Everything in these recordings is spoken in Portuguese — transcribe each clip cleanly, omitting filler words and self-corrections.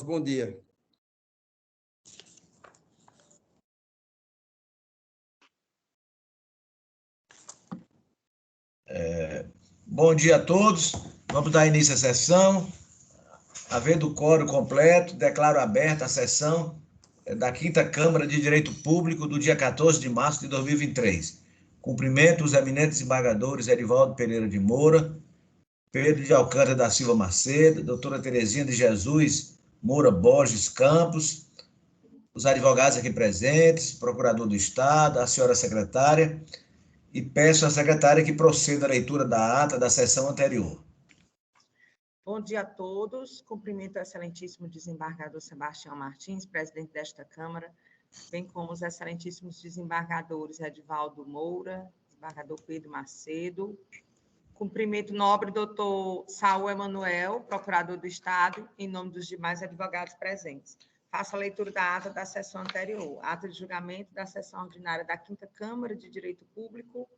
Bom dia. Bom dia a todos. Vamos dar início à sessão. Havendo o quórum completo, declaro aberta a sessão da 5ª Câmara de Direito Público do dia 14 de março de 2023. Cumprimento os eminentes embargadores Edivaldo Pereira de Moura, Pedro de Alcântara da Silva Macedo, doutora Terezinha de Jesus Moura Borges Campos, os advogados aqui presentes, procurador do Estado, a senhora secretária, e peço à secretária que proceda a leitura da ata da sessão anterior. Bom dia a todos. Cumprimento o excelentíssimo desembargador Sebastião Martins, presidente desta Câmara, bem como os excelentíssimos desembargadores Edivaldo Moura, desembargador Pedro Macedo. Cumprimento o nobre doutor Saul Emanuel, procurador do Estado, em nome dos demais advogados presentes. Faço a leitura da ata da sessão anterior, ata de julgamento da sessão ordinária da 5ª Câmara de Direito Público,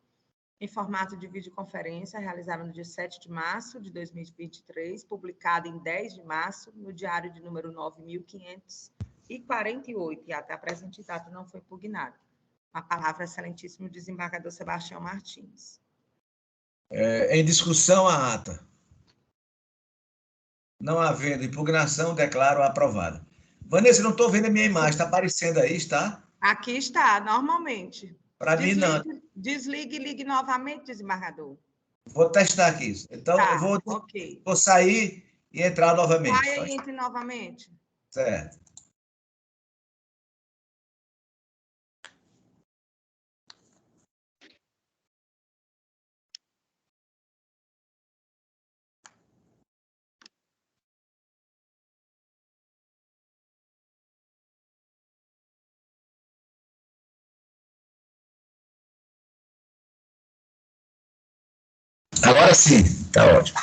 em formato de videoconferência, realizada no dia 7 de março de 2023, publicada em 10 de março, no diário de número 9.548, e até a presente data não foi impugnada. A palavra, excelentíssimo desembargador Sebastião Martins. Em discussão a ata. Não havendo impugnação, declaro aprovada. Vanessa, não estou vendo a minha imagem, está aparecendo aí, está? Aqui está, normalmente. Para mim, não. Desligue e ligue novamente, desembargador. Vou testar aqui. Então, tá, eu vou okay. sair e entrar novamente. Saia e entre novamente. Certo. Agora sim, está ótimo.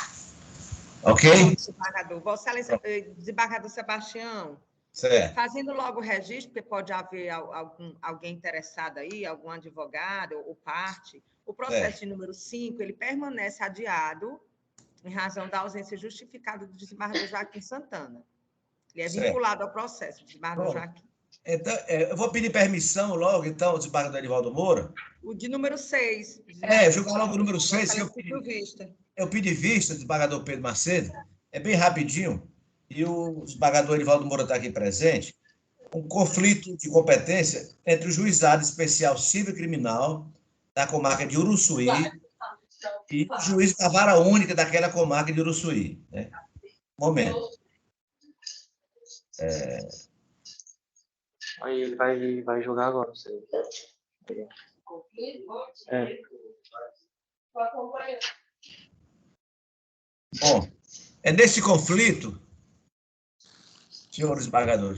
Ok? Desembargador. Vossa Excelência, desembargador Sebastião, certo. Fazendo logo o registro, porque pode haver alguém interessado aí, algum advogado ou parte, o processo de número 5, ele permanece adiado em razão da ausência justificada do desembargador Joaquim Santana. Ele é vinculado ao processo, desembargador Joaquim. Então, eu vou pedir permissão logo, então, ao desembargador Edivaldo Moura. O de número 6. Julgar logo o número 6, que eu pedi vista, desembargador Pedro Macedo, é bem rapidinho, e o desembargador Edivaldo Moura está aqui presente, um conflito de competência entre o Juizado Especial Civil e Criminal da comarca de Uruçuí e o juiz da vara única daquela comarca de Uruçuí. Né? Momento. Aí ele vai jogar agora, não sei. Bom, nesse conflito, senhores desembargadores,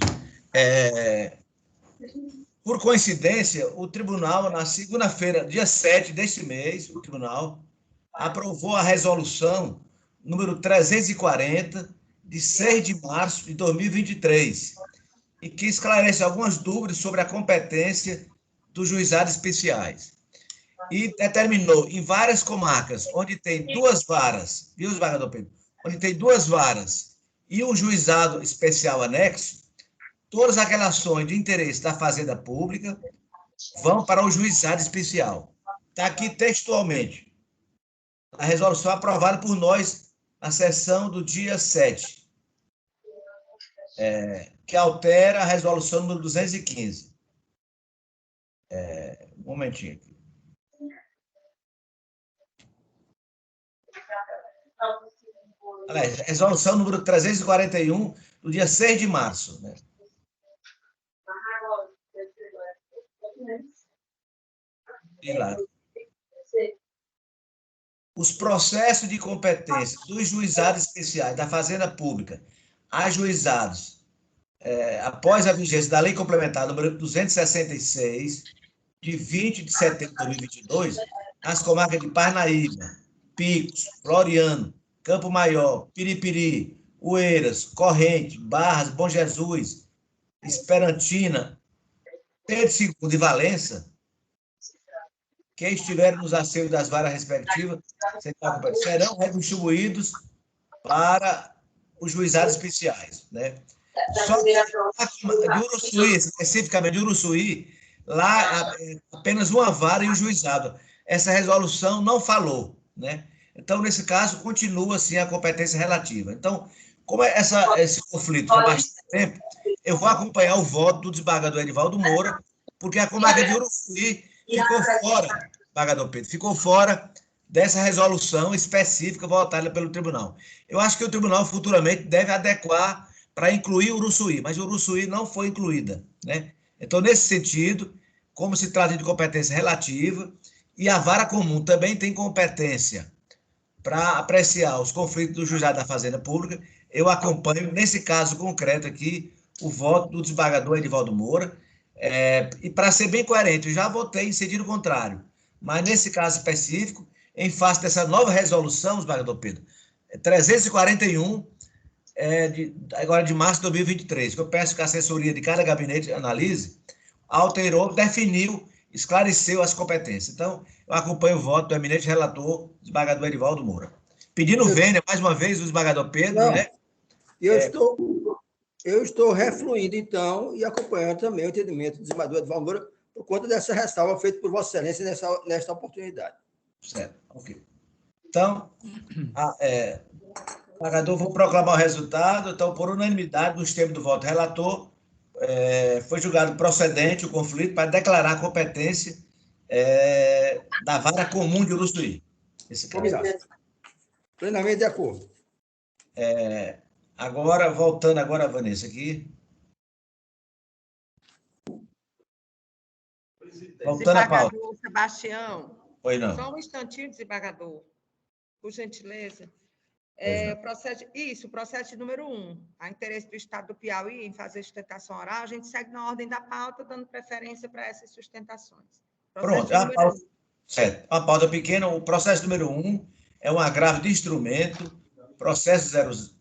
por coincidência, o tribunal, na segunda-feira, dia 7 deste mês, o tribunal aprovou a resolução número 340, de 6 de março de 2023, e que esclarece algumas dúvidas sobre a competência dos juizados especiais. E determinou em várias comarcas, onde tem 2 varas, viu, desembargador Pedro? Onde tem 2 varas e um juizado especial anexo, todas aquelas ações de interesse da Fazenda Pública vão para o juizado especial. Está aqui textualmente. A resolução aprovada por nós na sessão do dia 7, que altera a resolução número 215. Um momentinho aqui. Aliás, resolução número 341, do dia 6 de março. Né? E lá. Os processos de competência dos juizados especiais da Fazenda Pública ajuizados após a vigência da Lei Complementar número 266, de 20 de setembro de 2022, nas comarcas de Parnaíba, Picos, Floriano, Campo Maior, Piripiri, Oeiras, Corrente, Barras, Bom Jesus, Esperantina, Pedro II e Valença, quem estiver nos asseios das varas respectivas serão redistribuídos para os juizados especiais. Né? Só que de Uruçuí, especificamente de Uruçuí, lá apenas uma vara e o juizado. Essa resolução não falou, né? Então, nesse caso, continua assim a competência relativa. Então, como esse conflito já há bastante tempo, eu vou acompanhar o voto do desembargador Edivaldo Moura, porque a comarca de Uruçuí ficou fora, desembargador Pedro, ficou fora dessa resolução específica votada pelo tribunal. Eu acho que o tribunal futuramente deve adequar para incluir Uruçuí, mas Uruçuí não foi incluída, né? Então, nesse sentido, como se trata de competência relativa, e a vara comum também tem competência para apreciar os conflitos do juizado da Fazenda Pública, eu acompanho, nesse caso concreto aqui, o voto do desembargador Edivaldo Moura, e para ser bem coerente, eu já votei em sentido contrário, mas nesse caso específico, em face dessa nova resolução, desembargador Pedro, 341, agora de março de 2023, que eu peço que a assessoria de cada gabinete analise, alterou, definiu, esclareceu as competências. Então, eu acompanho o voto do eminente relator, desembargador Edivaldo Moura. Pedindo vênia, mais uma vez, o desembargador Pedro, Não, né? Eu estou refluindo, então, e acompanhando também o entendimento do desembargador Edivaldo Moura por conta dessa ressalva feita por Vossa Excelência nesta oportunidade. Certo, ok. Então, desembargador, vou proclamar o resultado. Então, por unanimidade, nos termos do voto relator, foi julgado procedente o conflito para declarar a competência da vara comum de Uruçuí. Esse caso. Plenamente de acordo. Agora, voltando agora, Vanessa, aqui. Voltando à pauta. Desembargador Sebastião. Oi, não. Só um instantinho, desembargador. Por gentileza. O processo número 1. A interesse do Estado do Piauí em fazer sustentação oral, a gente segue na ordem da pauta, dando preferência para essas sustentações. Pronto, certo. Uma pauta pequena. O processo número 1 é um agravo de instrumento, processo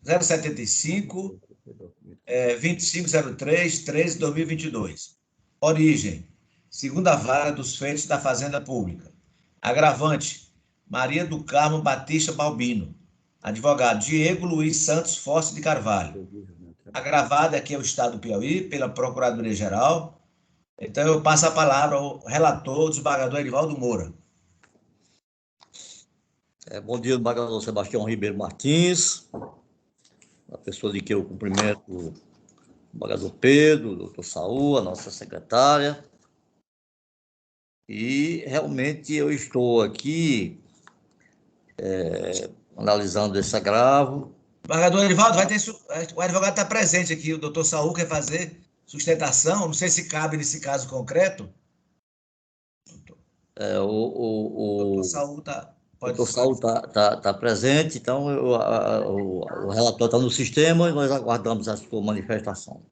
075, 2503, 13, 2022. Origem: segunda vara dos feitos da Fazenda Pública. Agravante: Maria do Carmo Batista Balbino. Advogado: Diego Luiz Santos Forte de Carvalho. Agravado aqui é o Estado do Piauí, pela Procuradoria-Geral. Então, eu passo a palavra ao relator, o desembargador Edivaldo Moura. Bom dia, desembargador Sebastião Ribeiro Martins, a pessoa de que eu cumprimento o desembargador Pedro, o doutor Saul, a nossa secretária. E, realmente, eu estou aqui analisando esse agravo. Desembargador Edivaldo, o advogado está presente aqui, o doutor Saul quer fazer sustentação, não sei se cabe nesse caso concreto. O doutor Saul está presente, então o relator está no sistema e nós aguardamos a sua manifestação.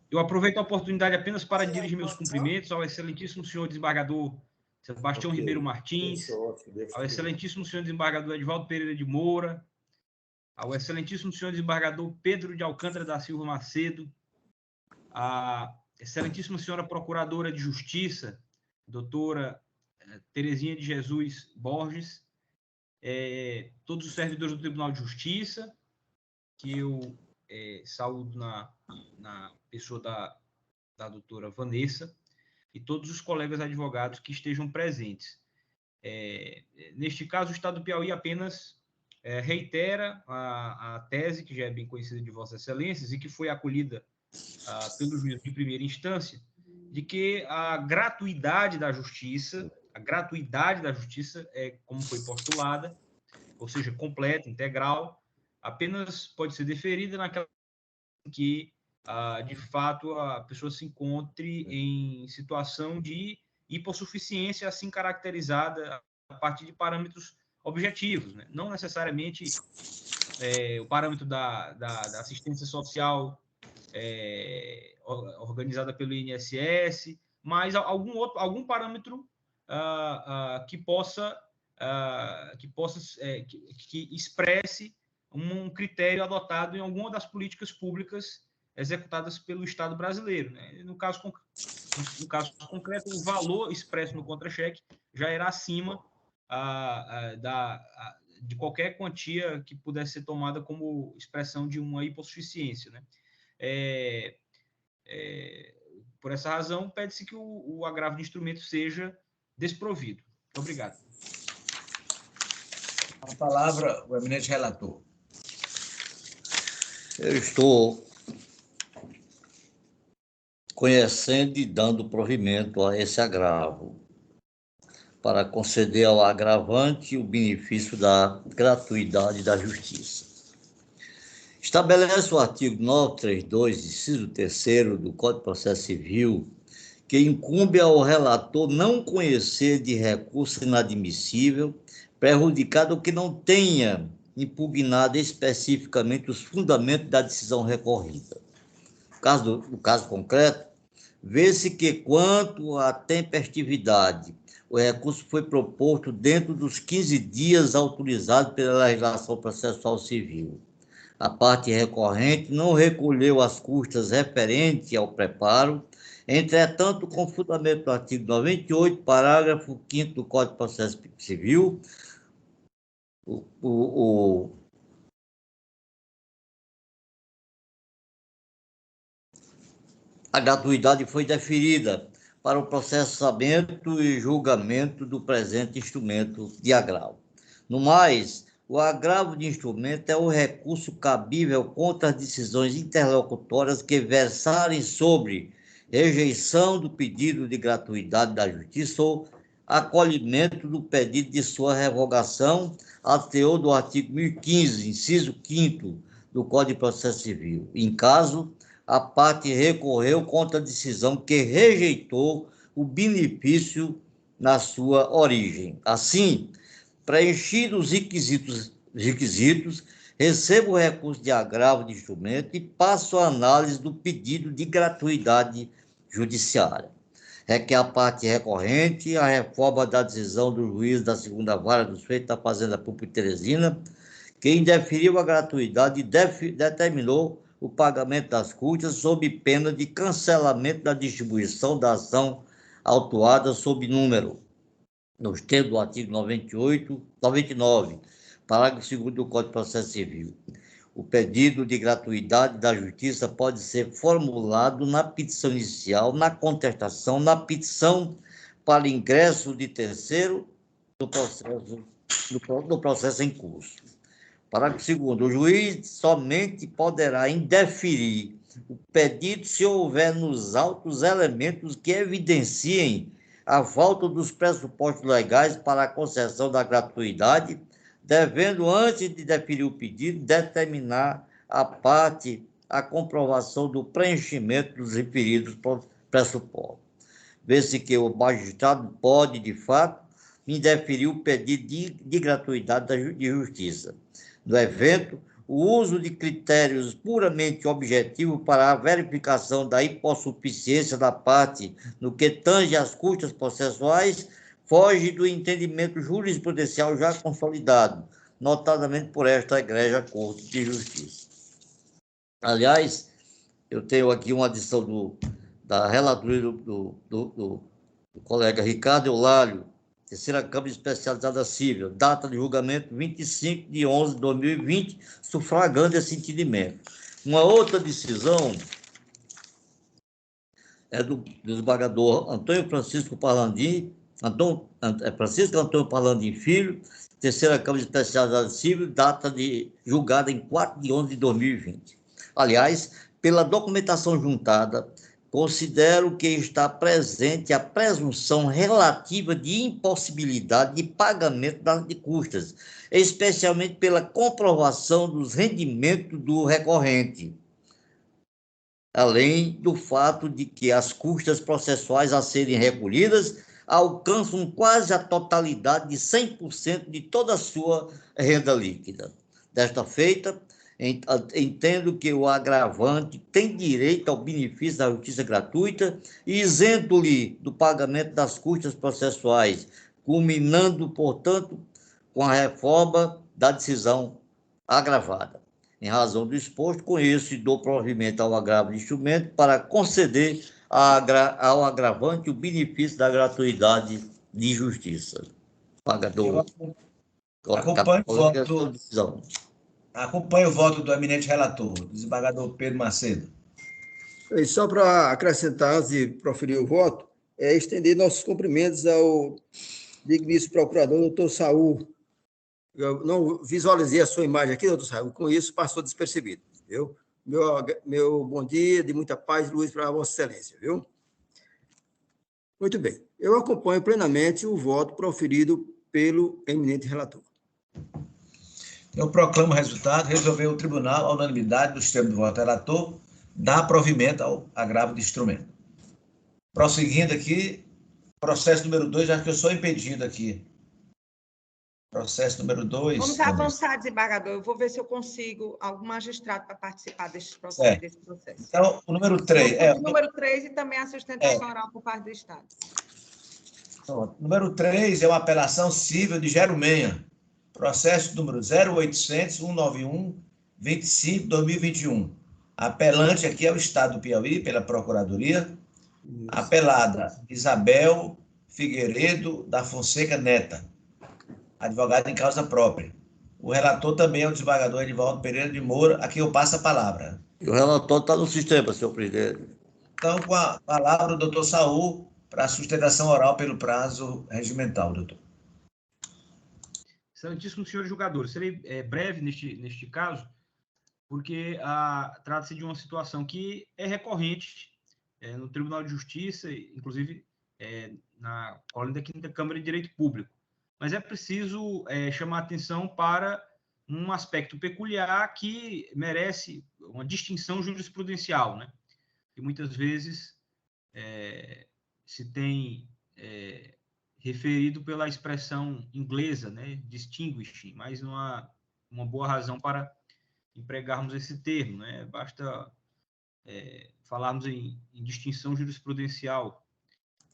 Eu aproveito a oportunidade apenas para dirigir meus cumprimentos ao excelentíssimo senhor desembargador Sebastião Ribeiro Martins, ao excelentíssimo senhor desembargador Edivaldo Pereira de Moura, ao excelentíssimo senhor desembargador Pedro de Alcântara da Silva Macedo, à excelentíssima senhora procuradora de Justiça, doutora Terezinha de Jesus Borges, todos os servidores do Tribunal de Justiça, que eu saúdo na pessoa da doutora Vanessa, e todos os colegas advogados que estejam presentes. Neste caso, o Estado do Piauí apenas reitera a tese, que já é bem conhecida de Vossas Excelências, e que foi acolhida pelo juiz de primeira instância, de que a gratuidade da justiça, como foi postulada, ou seja, completa, integral, apenas pode ser deferida naquela em que, de fato, a pessoa se encontre em situação de hipossuficiência, assim caracterizada a partir de parâmetros objetivos, né? Não necessariamente o parâmetro da assistência social organizada pelo INSS, mas algum parâmetro que expresse um critério adotado em alguma das políticas públicas executadas pelo Estado brasileiro, né? No caso concreto, o valor expresso no contra-cheque já era acima de qualquer quantia que pudesse ser tomada como expressão de uma hipossuficiência, né? Por essa razão, pede-se que o agravo de instrumento seja desprovido. Muito obrigado. A palavra, o eminente relator. Eu estou conhecendo e dando provimento a esse agravo, para conceder ao agravante o benefício da gratuidade da justiça. Estabelece o artigo 932, inciso 3º do Código de Processo Civil, que incumbe ao relator não conhecer de recurso inadmissível, prejudicado que não tenha impugnado especificamente os fundamentos da decisão recorrida. No caso concreto, vê-se que, quanto à tempestividade, o recurso foi proposto dentro dos 15 dias autorizados pela legislação processual civil. A parte recorrente não recolheu as custas referentes ao preparo, entretanto, com fundamento do artigo 98, parágrafo 5º do Código de Processo Civil, a gratuidade foi deferida para o processamento e julgamento do presente instrumento de agravo. No mais, o agravo de instrumento é o recurso cabível contra as decisões interlocutórias que versarem sobre rejeição do pedido de gratuidade da justiça ou acolhimento do pedido de sua revogação, a teor do artigo 1015, inciso 5º do Código de Processo Civil. Em caso, a parte recorreu contra a decisão que rejeitou o benefício na sua origem. Assim, preenchidos os requisitos, recebo o recurso de agravo de instrumento e passo a análise do pedido de gratuidade judiciária. Requer a parte recorrente a reforma da decisão do juiz da 2ª Vara dos Feitos da Fazenda Pública de Teresina, que indeferiu a gratuidade e determinou o pagamento das custas sob pena de cancelamento da distribuição da ação autuada sob número, nos termos do artigo 99, parágrafo 2º do Código de Processo Civil. O pedido de gratuidade da justiça pode ser formulado na petição inicial, na contestação, na petição para ingresso de terceiro no processo em curso. Parágrafo 2º. O juiz somente poderá indeferir o pedido se houver nos autos elementos que evidenciem a falta dos pressupostos legais para a concessão da gratuidade, devendo, antes de deferir o pedido, determinar a parte a comprovação do preenchimento dos referidos pressupostos. Vê-se que o magistrado pode, de fato, indeferir o pedido de gratuidade de justiça. No evento, o uso de critérios puramente objetivos para a verificação da hipossuficiência da parte no que tange às custas processuais foge do entendimento jurisprudencial já consolidado, notadamente por esta egrégia Corte de Justiça. Aliás, eu tenho aqui uma adição da relatoria do colega Ricardo Eulálio, Terceira Câmara Especializada Civil, data de julgamento 25/11/2020, sufragando esse entendimento. Uma outra decisão é do desembargador Antônio Francisco Parlandim, Francisco Antônio Parlandim Filho, Terceira Câmara Especializada Civil, data de julgada em 4/11/2020. Aliás, pela documentação juntada, considero que está presente a presunção relativa de impossibilidade de pagamento de custas, especialmente pela comprovação dos rendimentos do recorrente, além do fato de que as custas processuais a serem recolhidas alcançam quase a totalidade de 100% de toda a sua renda líquida. Desta feita, entendo que o agravante tem direito ao benefício da justiça gratuita e isento-lhe do pagamento das custas processuais, culminando, portanto, com a reforma da decisão agravada. Em razão do exposto, conheço e dou provimento ao agravo de instrumento para conceder ao agravante o benefício da gratuidade de justiça. Pagador. Acompanho o Católica, voto, sua decisão. acompanho o voto do eminente relator, desembargador Pedro Macedo. E só para acrescentar, antes de proferir o voto, é estender nossos cumprimentos ao digníssimo procurador, doutor Saul. Eu não visualizei a sua imagem aqui, doutor Saul, com isso passou despercebido, viu? Meu bom dia, de muita paz e luz para Vossa Excelência, viu? Muito bem. Eu acompanho plenamente o voto proferido pelo eminente relator. Eu proclamo o resultado. Resolveu o tribunal, a unanimidade dos termos do voto relator, dar provimento ao agravo de instrumento. Prosseguindo aqui, processo número 2, já que eu sou impedido aqui. Processo número 2. Vamos avançar, desembargador. Eu vou ver se eu consigo algum magistrado para participar desse processo. Então, o número 3. O número 3 e também a sustentação oral por parte do Estado. Pronto. Número 3 é uma apelação civil de Jerumenha. Processo número 0800-191-25-2021. Apelante aqui é o Estado do Piauí, pela Procuradoria. Apelada Isabel Figueiredo da Fonseca Neta, advogada em causa própria. O relator também é o desembargador Edivaldo Pereira de Moura, a quem eu passo a palavra. E o relator está no sistema, senhor presidente. Então, com a palavra, o doutor Saul, para a sustentação oral pelo prazo regimental, doutor. Excelentíssimo senhores julgadores, serei breve neste caso, porque trata-se de uma situação que é recorrente no Tribunal de Justiça, inclusive na ordem da 5ª Câmara de Direito Público. Mas é preciso chamar a atenção para um aspecto peculiar que merece uma distinção jurisprudencial, né? Que muitas vezes se tem referido pela expressão inglesa, né? Distinguishing, mas não há uma boa razão para empregarmos esse termo, né? Basta falarmos em distinção jurisprudencial,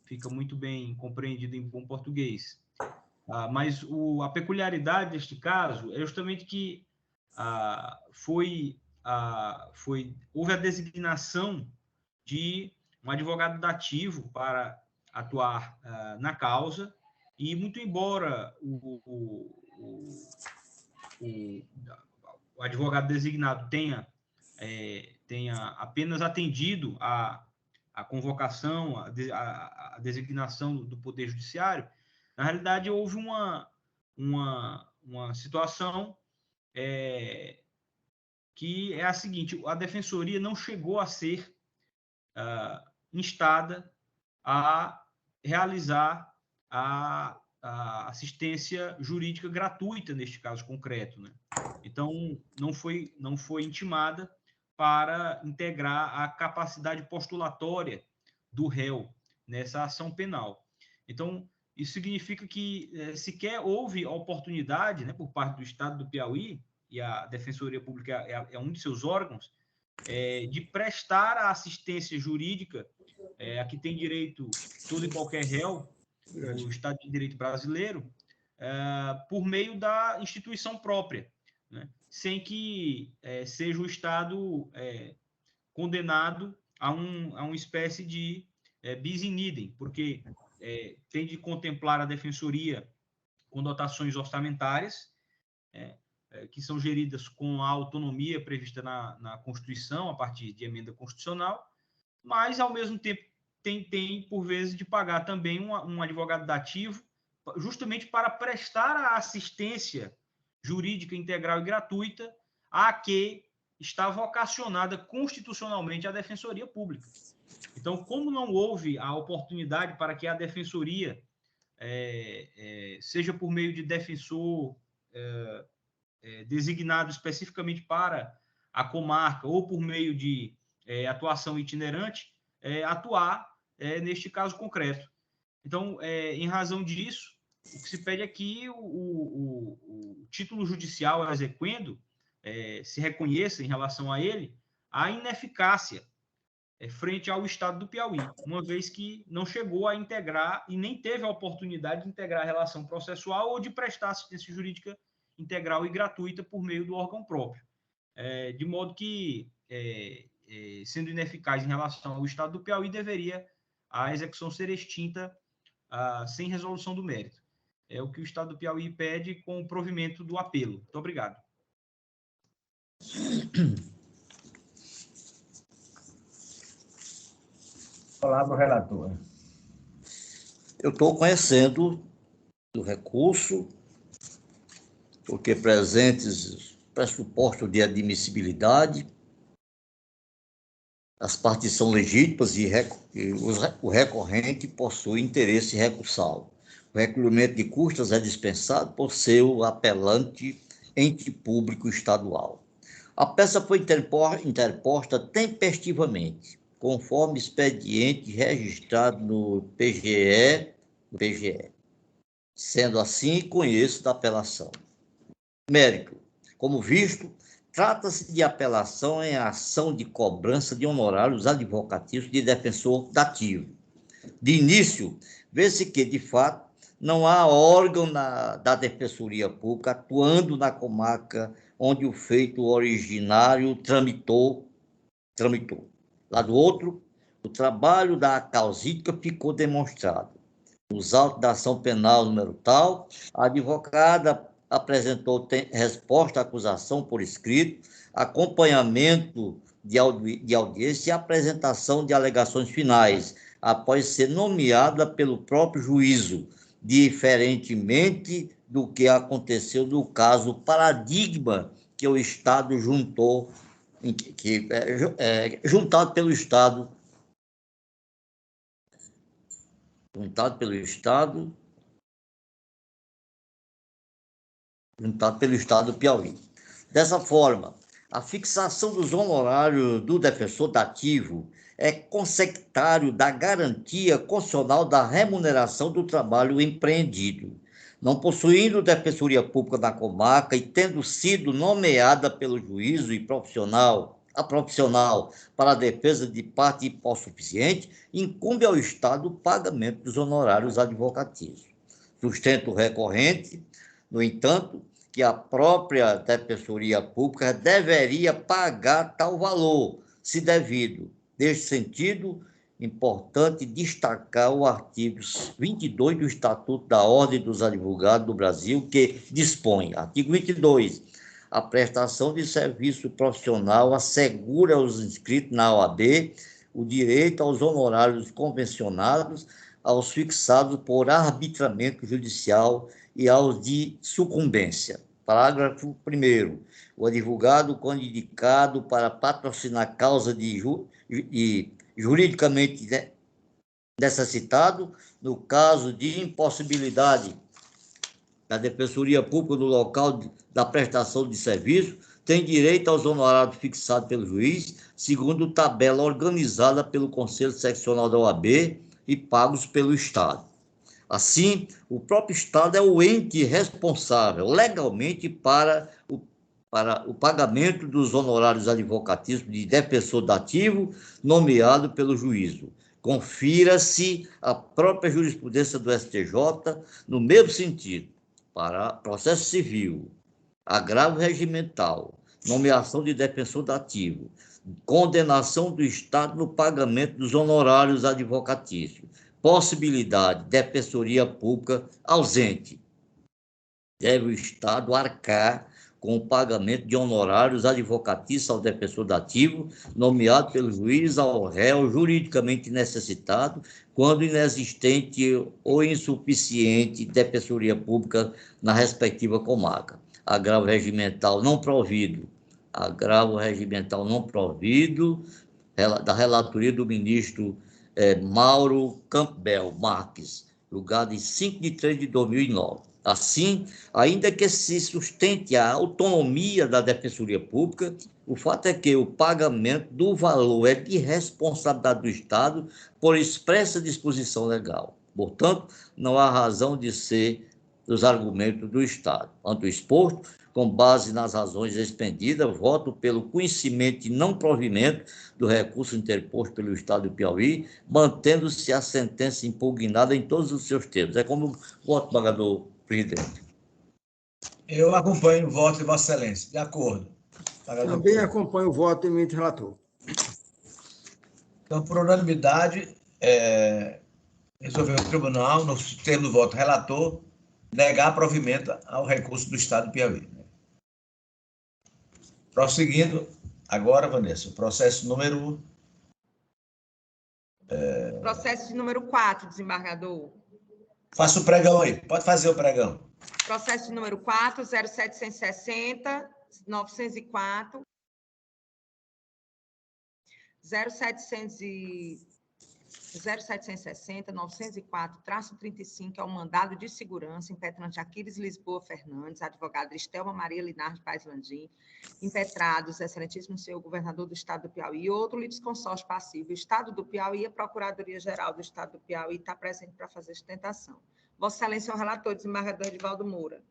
fica muito bem compreendido em bom português. Mas a peculiaridade deste caso é justamente que houve a designação de um advogado dativo para atuar na causa, e muito embora o advogado designado tenha apenas atendido a convocação, a designação do Poder Judiciário, na realidade houve uma situação que é a seguinte: a Defensoria não chegou a ser instada a realizar a assistência jurídica gratuita neste caso concreto, né? Então, não foi intimada para integrar a capacidade postulatória do réu nessa ação penal. Então, isso significa que sequer houve a oportunidade, né, por parte do Estado do Piauí, e a Defensoria Pública é um de seus órgãos, de prestar a assistência jurídica a que tem direito todo e qualquer réu do Estado de Direito brasileiro, por meio da instituição própria, né? Sem que seja o Estado condenado a uma espécie de bis in idem, porque tem de contemplar a Defensoria com dotações orçamentárias, que são geridas com a autonomia prevista na Constituição, a partir de emenda constitucional, mas, ao mesmo tempo, tem por vezes, de pagar também um advogado dativo, justamente para prestar a assistência jurídica integral e gratuita a que está vocacionada constitucionalmente a Defensoria Pública. Então, como não houve a oportunidade para que a Defensoria, seja por meio de defensor designado especificamente para a comarca ou por meio de atuação itinerante, atuar neste caso concreto. Então, em razão disso, o que se pede é que o título judicial exequendo se reconheça em relação a ele a ineficácia frente ao Estado do Piauí, uma vez que não chegou a integrar e nem teve a oportunidade de integrar a relação processual ou de prestar assistência jurídica integral e gratuita por meio do órgão próprio. De modo que, sendo ineficaz em relação ao Estado do Piauí, deveria a execução ser extinta sem resolução do mérito. É o que o Estado do Piauí pede com o provimento do apelo. Muito obrigado. Palavra ao relator. Eu estou conhecendo do recurso, porque presentes pressupostos de admissibilidade, as partes são legítimas e o recorrente possui interesse recursal. O recolhimento de custas é dispensado por seu apelante ente público estadual. A peça foi interposta tempestivamente, conforme expediente registrado no PGE. Sendo assim, conheço da apelação. Mérito. Como visto, trata-se de apelação em ação de cobrança de honorários advocatícios de defensor dativo. De início, vê-se que, de fato, não há órgão da Defensoria Pública atuando na comarca onde o feito originário tramitou. Lá do outro, o trabalho da causídica ficou demonstrado. Nos autos da ação penal número tal, a advogada apresentou resposta à acusação por escrito, acompanhamento de audiência e apresentação de alegações finais, após ser nomeada pelo próprio juízo, diferentemente do que aconteceu no caso paradigma que o Estado juntado pelo Estado do Piauí. Dessa forma, a fixação dos honorários do defensor dativo é consectário da garantia constitucional da remuneração do trabalho empreendido. Não possuindo defensoria pública na comarca e tendo sido nomeada pelo juízo e profissional para a defesa de parte hipossuficiente, incumbe ao Estado o pagamento dos honorários advocatícios. Sustento recorrente, no entanto, que a própria Defensoria Pública deveria pagar tal valor, se devido. Neste sentido, importante destacar o artigo 22 do Estatuto da Ordem dos Advogados do Brasil, que dispõe, artigo 22, a prestação de serviço profissional assegura aos inscritos na OAB o direito aos honorários convencionados, aos fixados por arbitramento judicial e aos de sucumbência. Parágrafo 1º. O advogado, quando indicado para patrocinar causa juridicamente necessitado, no caso de impossibilidade da Defensoria Pública no local da prestação de serviço, tem direito aos honorários fixados pelo juiz, segundo tabela organizada pelo Conselho Seccional da OAB e pagos pelo Estado. Assim, o próprio Estado é o ente responsável legalmente para o pagamento dos honorários advocatícios de defensor dativo nomeado pelo juízo. Confira-se a própria jurisprudência do STJ no mesmo sentido. Para processo civil, agravo regimental, nomeação de defensor dativo, condenação do Estado no pagamento dos honorários advocatícios, possibilidade de defensoria pública ausente. Deve o Estado arcar com o pagamento de honorários advocatícios ao defensor dativo, nomeado pelo juiz ao réu juridicamente necessitado, quando inexistente ou insuficiente defensoria pública na respectiva comarca. Agravo regimental não provido, da relatoria do ministro Mauro Campbell Marques, julgado em 5 de 3 de 2009. Assim, ainda que se sustente a autonomia da Defensoria Pública, o fato é que o pagamento do valor é de responsabilidade do Estado por expressa disposição legal. Portanto, não há razão de ser dos argumentos do Estado. Ante o exposto, com base nas razões expendidas, voto pelo conhecimento e não provimento do recurso interposto pelo Estado do Piauí, mantendo-se a sentença impugnada em todos os seus termos. É como voto, pagador, presidente. Eu acompanho o voto de Vossa Excelência. De acordo. Pagador. Também acompanho o voto do eminente relator. Então, por unanimidade, resolveu o tribunal, no termo do voto relator, negar provimento ao recurso do Estado do Piauí. Prosseguindo, agora, Vanessa, o processo número... Processo de número 4, desembargador. Faça o pregão aí, pode fazer o pregão. Processo de número 4, 0760, 904, 0760, 904-35, é o mandado de segurança impetrante Aquiles Lisboa Fernandes, advogada Estelma Maria Linardi Paes Landim, impetrados, excelentíssimo senhor governador do Estado do Piauí e outro litisconsórcio passivo, o Estado do Piauí e a Procuradoria-Geral do Estado do Piauí está presente para fazer sustentação. Vossa Excelência é o relator, desembargador Edivaldo Moura.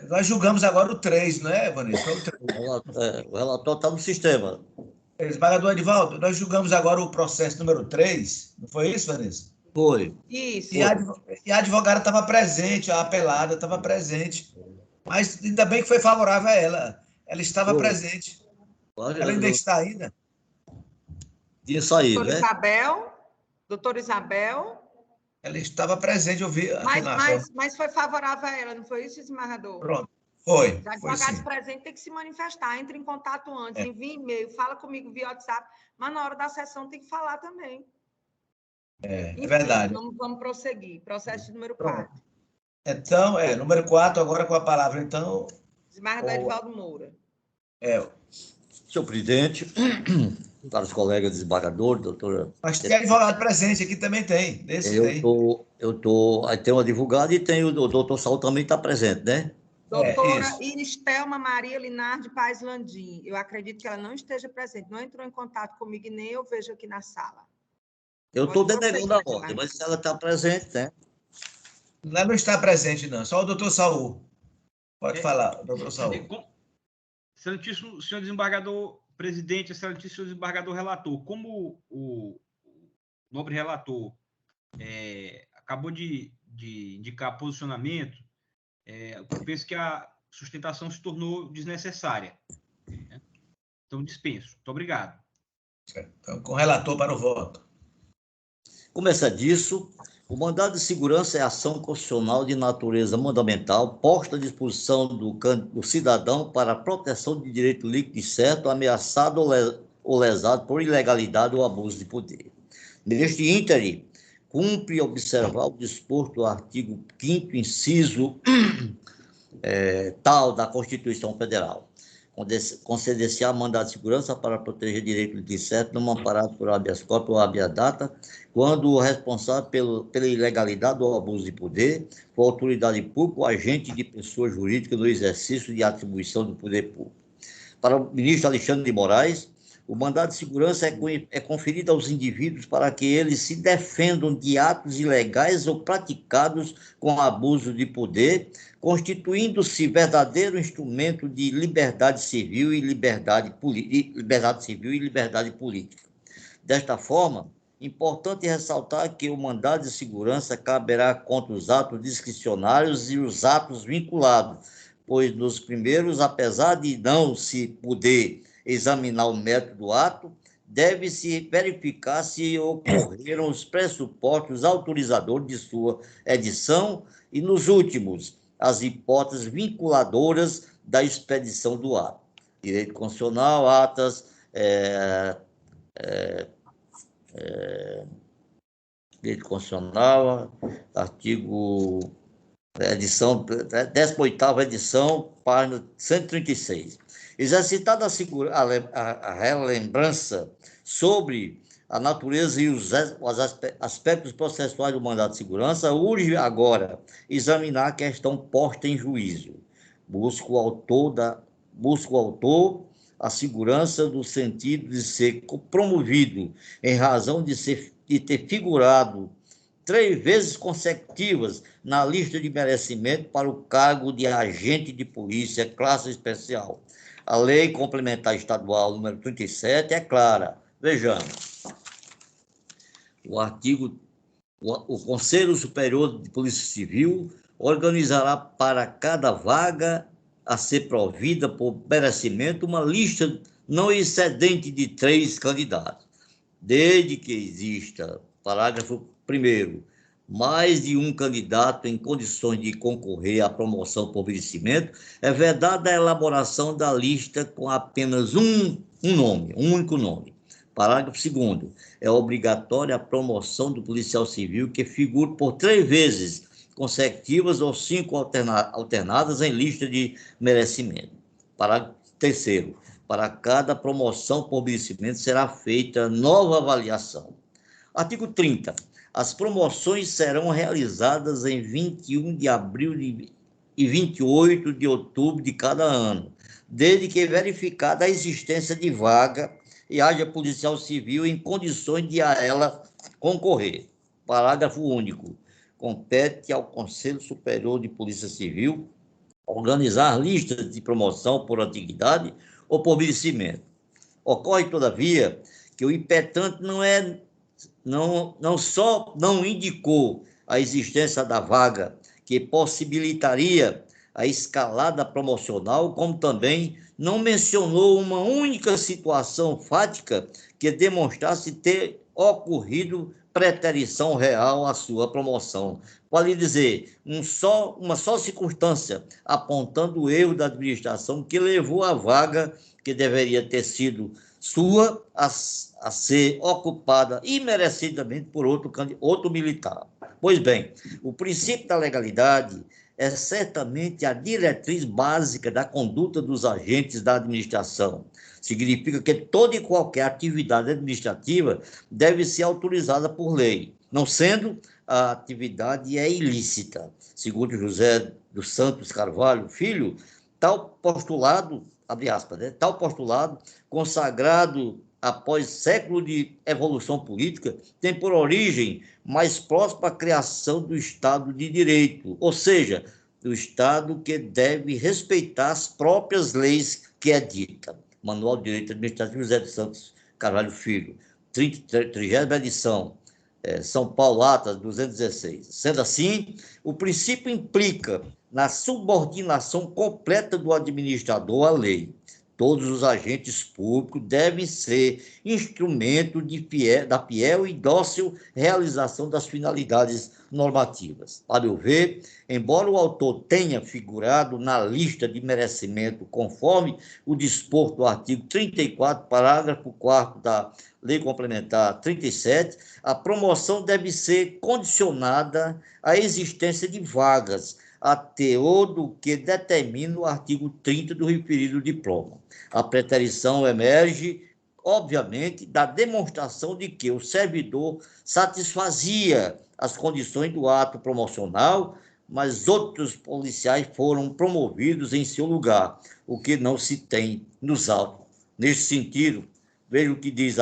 Nós julgamos agora o 3, não é, Vanessa? O relator está no sistema. Desembargador Edivaldo, nós julgamos agora o processo número 3, não foi isso, Vanessa? Foi. Isso. E a advogada estava presente, a apelada estava presente, mas ainda bem que foi favorável a ela. Ela estava presente. Ela ainda está ainda? Tinha saído, né? Doutora Isabel. Ela estava presente, eu vi. Mas foi favorável a ela, não foi isso, desembargador? Pronto, foi. Os advogados presentes têm que se manifestar, entre em contato antes, envie e-mail, fala comigo via WhatsApp, mas na hora da sessão tem que falar também. Enfim, verdade. Vamos prosseguir. Processo número 4. Então, número 4, agora com a palavra, então... Desembargador Edivaldo Moura. Senhor presidente, para os colegas desembargadores, doutora... Mas tem advogado presente, aqui também tem. Aí tem um advogado e tem o doutor Saul também está presente, né? Doutora Estelma Maria Linardi Paes Landim. Eu acredito que ela não esteja presente, não entrou em contato comigo e nem eu vejo aqui na sala. Eu estou denegando a ordem, mas se ela está presente, né? Ela não está presente, não. Só o doutor Saul. Pode falar, doutor Saul. Excelentíssimo senhor desembargador presidente, excelentíssimo senhor desembargador relator, como o nobre relator acabou de indicar posicionamento, eu penso que a sustentação se tornou desnecessária. Né? Então, dispenso. Muito obrigado. Então, com o relator para o voto. Começa disso, o mandado de segurança é ação constitucional de natureza mandamental posta à disposição do cidadão para a proteção de direito líquido e certo, ameaçado ou lesado por ilegalidade ou abuso de poder. Neste ínterim, cumpre observar o disposto do artigo 5º, inciso tal da Constituição Federal. Conceder-se-á mandado de segurança para proteger direito de certo, não amparado por habeas corpus ou habeas data, quando o responsável pela ilegalidade ou abuso de poder for autoridade pública ou agente de pessoa jurídica no exercício de atribuição do poder público. Para o ministro Alexandre de Moraes, o mandado de segurança é conferido aos indivíduos para que eles se defendam de atos ilegais ou praticados com abuso de poder, constituindo-se verdadeiro instrumento de liberdade civil e liberdade política. Desta forma, importante ressaltar que o mandado de segurança caberá contra os atos discricionários e os atos vinculados, pois nos primeiros, apesar de não se poder examinar o mérito do ato, deve-se verificar se ocorreram os pressupostos autorizadores de sua edição e, nos últimos, as hipóteses vinculadoras da expedição do ato. Direito constitucional, atas, direito constitucional, artigo, edição, 18ª edição, página 136. Exercitada a relembrança sobre a natureza e os aspectos processuais do mandado de segurança, urge agora examinar a questão posta em juízo. Busca o autor a segurança no sentido de ser promovido em razão de ter figurado 3 vezes consecutivas na lista de merecimento para o cargo de agente de polícia, classe especial. A Lei Complementar Estadual número 37 é clara. Vejamos. O Conselho Superior de Polícia Civil organizará para cada vaga a ser provida por merecimento uma lista não excedente de 3 candidatos, desde que exista, parágrafo 1º, mais de um candidato em condições de concorrer à promoção por merecimento, é vedada a elaboração da lista com apenas um único nome. Parágrafo 2º. É obrigatória a promoção do policial civil que figure por 3 vezes consecutivas ou 5 alternadas em lista de merecimento. Parágrafo 3º. Para cada promoção por merecimento será feita nova avaliação. Artigo 30. As promoções serão realizadas em 21 de abril e 28 de outubro de cada ano, desde que verificada a existência de vaga e haja policial civil em condições de a ela concorrer. Parágrafo único. Compete ao Conselho Superior de Polícia Civil organizar listas de promoção por antiguidade ou por merecimento. Ocorre, todavia, que o impetente não só não indicou a existência da vaga que possibilitaria a escalada promocional, como também não mencionou uma única situação fática que demonstrasse ter ocorrido preterição real à sua promoção. Pode dizer, uma só circunstância apontando o erro da administração que levou a vaga que deveria ter sido sua a ser ocupada imerecidamente por outro militar. Pois bem, o princípio da legalidade é certamente a diretriz básica da conduta dos agentes da administração. Significa que toda e qualquer atividade administrativa deve ser autorizada por lei, não sendo a atividade ilícita. Segundo José dos Santos Carvalho Filho, tal postulado, abre aspas, tal postulado, consagrado após século de evolução política, tem por origem mais próxima à criação do Estado de Direito, ou seja, do Estado que deve respeitar as próprias leis que edita. Manual de Direito Administrativo José dos Santos Carvalho Filho, 30ª edição, São Paulo, Atas 216. Sendo assim, o princípio implica na subordinação completa do administrador à lei. Todos os agentes públicos devem ser instrumento da fiel e dócil realização das finalidades normativas. A meu ver, embora o autor tenha figurado na lista de merecimento conforme o disposto do artigo 34, parágrafo 4º da Lei Complementar 37, a promoção deve ser condicionada à existência de vagas, a teor do que determina o artigo 30 do referido diploma. A preterição emerge, obviamente, da demonstração de que o servidor satisfazia as condições do ato promocional, mas outros policiais foram promovidos em seu lugar, o que não se tem nos autos. Nesse sentido, veja o que diz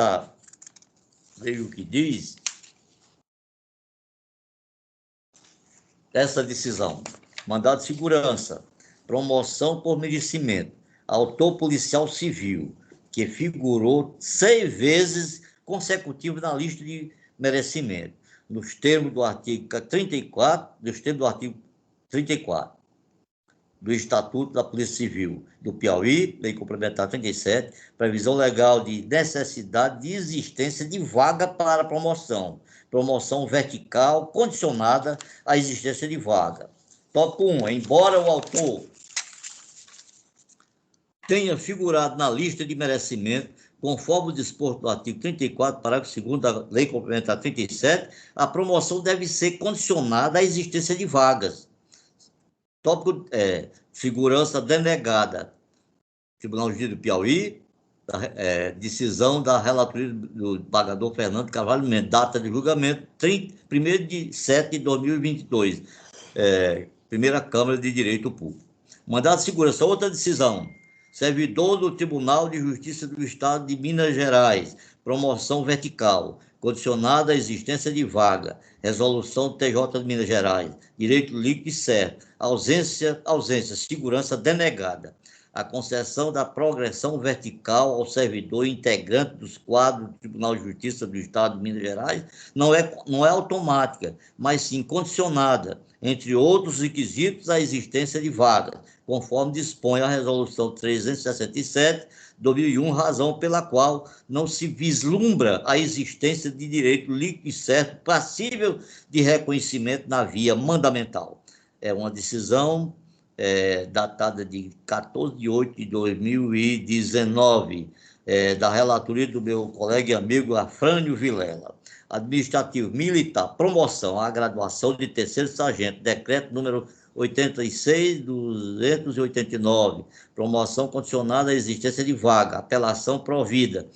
essa decisão. Mandado de segurança, promoção por merecimento, autor policial civil, que figurou 6 vezes consecutivas na lista de merecimento, nos termos do artigo 34, do Estatuto da Polícia Civil do Piauí, Lei Complementar 37, previsão legal de necessidade de existência de vaga para promoção vertical condicionada à existência de vaga. Tópico 1. Embora o autor tenha figurado na lista de merecimento, conforme o disposto do artigo 34, parágrafo 2º da Lei Complementar 37, a promoção deve ser condicionada à existência de vagas. Tópico segurança denegada. Tribunal de Justiça do Piauí, decisão da relatoria do pagador Fernando Carvalho Mendes, data de julgamento 1º de 7 de 2022, Primeira Câmara de Direito Público. Mandado de segurança, outra decisão. Servidor do Tribunal de Justiça do Estado de Minas Gerais, promoção vertical, condicionada à existência de vaga, resolução TJ de Minas Gerais, direito líquido e certo, ausência, segurança denegada. A concessão da progressão vertical ao servidor integrante dos quadros do Tribunal de Justiça do Estado de Minas Gerais não é automática, mas sim condicionada, entre outros requisitos, à existência de vagas, conforme dispõe a Resolução 367/2001, razão pela qual não se vislumbra a existência de direito líquido e certo passível de reconhecimento na via mandamental. É uma decisão datada de 14 de 8 de 2019, da relatoria do meu colega e amigo Afrânio Vilela. Administrativo Militar, promoção à graduação de terceiro sargento, decreto número 86.289, promoção condicionada à existência de vaga, apelação provida.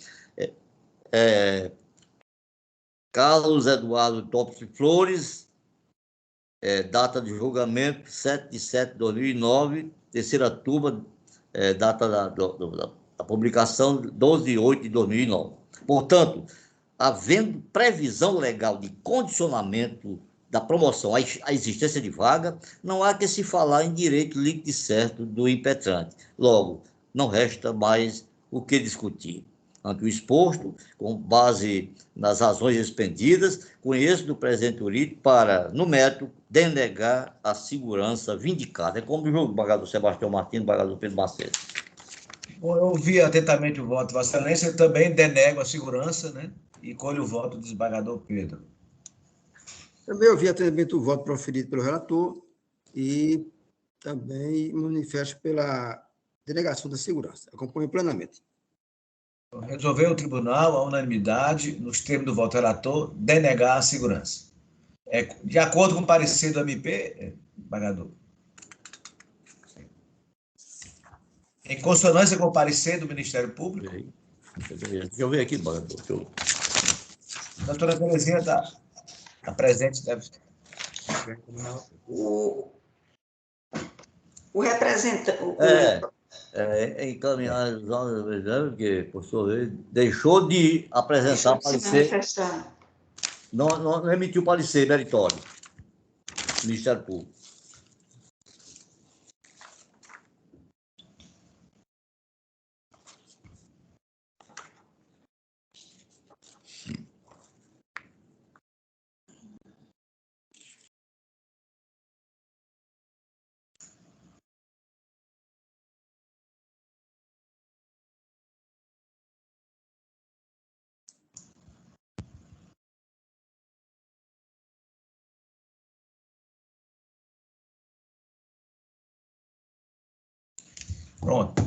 Carlos Eduardo Topes Flores, data de julgamento 7 de 7 de 2009, terceira turma, data da publicação 12 de 8 de 2009. Portanto, havendo previsão legal de condicionamento da promoção à existência de vaga, não há que se falar em direito líquido e certo do impetrante. Logo, não resta mais o que discutir. Ante o exposto, com base nas razões expendidas, conheço do presente rito para, no mérito, denegar a segurança vindicada. É como o jogo do desembargador Sebastião Martins, do desembargador Pedro Macedo. Bom, eu ouvi atentamente o voto de Vossa Excelência, eu também denego a segurança, né? E colho o voto do desembargador Pedro. Também ouvi atentamente o voto proferido pelo relator e também manifesto pela denegação da segurança. Acompanho plenamente. Resolveu o tribunal, a unanimidade, nos termos do voto relator, denegar a segurança. De acordo com o parecer do MP, desembargador. Em consonância com o parecer do Ministério Público. Deixa eu ver aqui, desembargador. A doutora Terezinha está presente, deve. O representante. Encaminhar os exames, que, por sua vez, deixou de apresentar parecer. Não emitiu parecer meritório. Ministério Público. Pronto.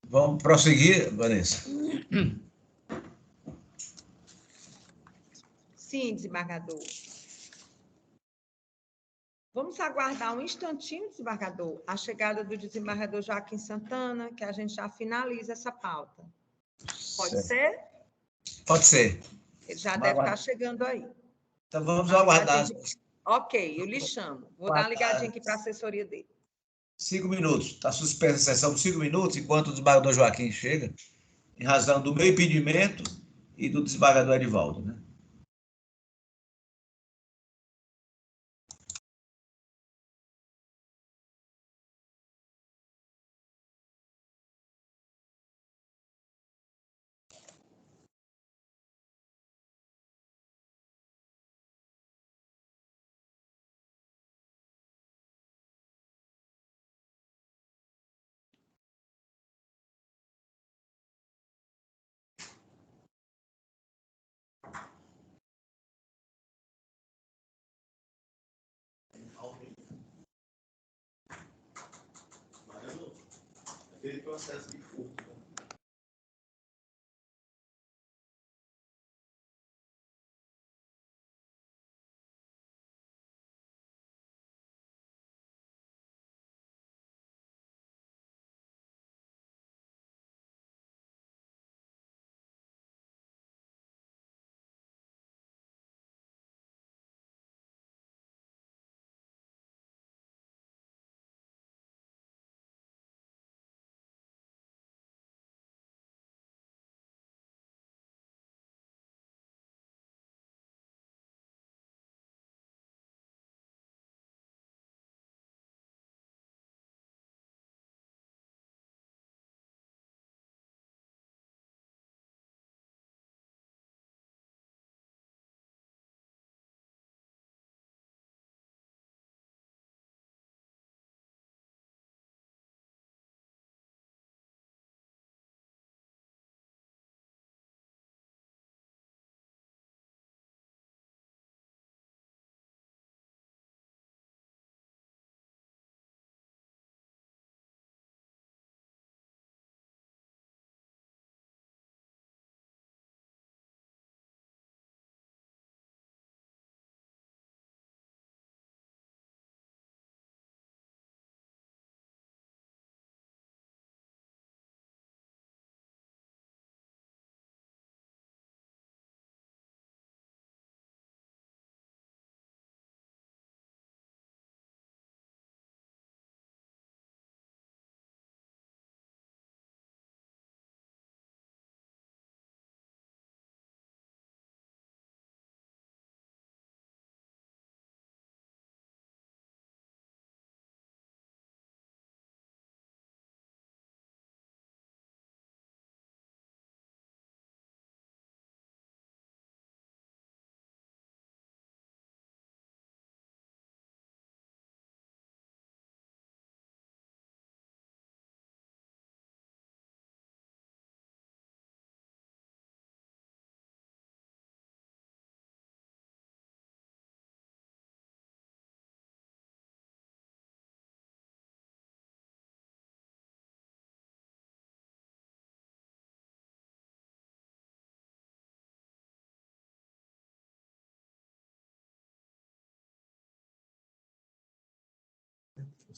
Vamos prosseguir, Vanessa? Sim, desembargador. Vamos aguardar um instantinho, desembargador, a chegada do desembargador Joaquim Santana, que a gente já finaliza essa pauta. Pode ser? Pode ser. Ele já deve estar chegando aí. Então, vamos aguardar. Ok, eu lhe chamo. Vou dar uma ligadinha aqui para a assessoria dele. 5 minutos. Está suspensa a sessão por 5 minutos, enquanto o desembargador Joaquim chega, em razão do meu impedimento e do desembargador Edivaldo, né? Aquele processo de furto.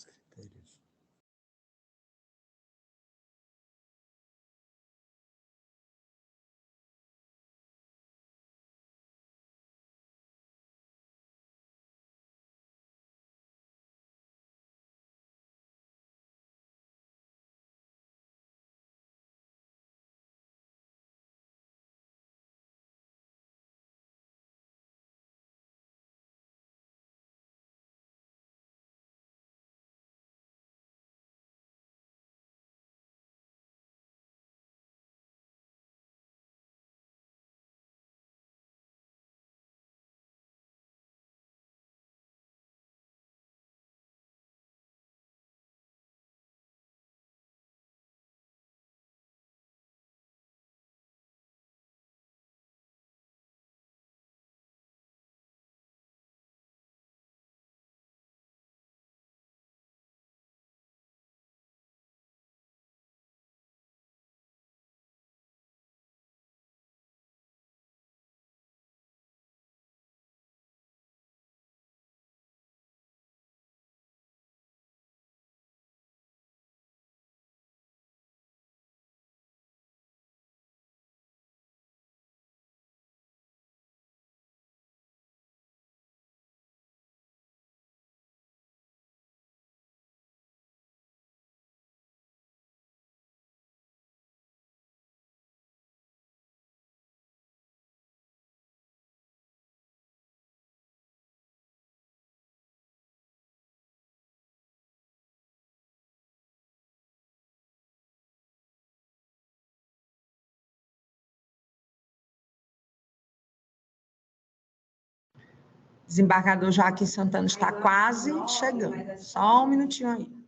os critérios. Desembargador Joaquim Santana está quase chegando. Só um minutinho aí.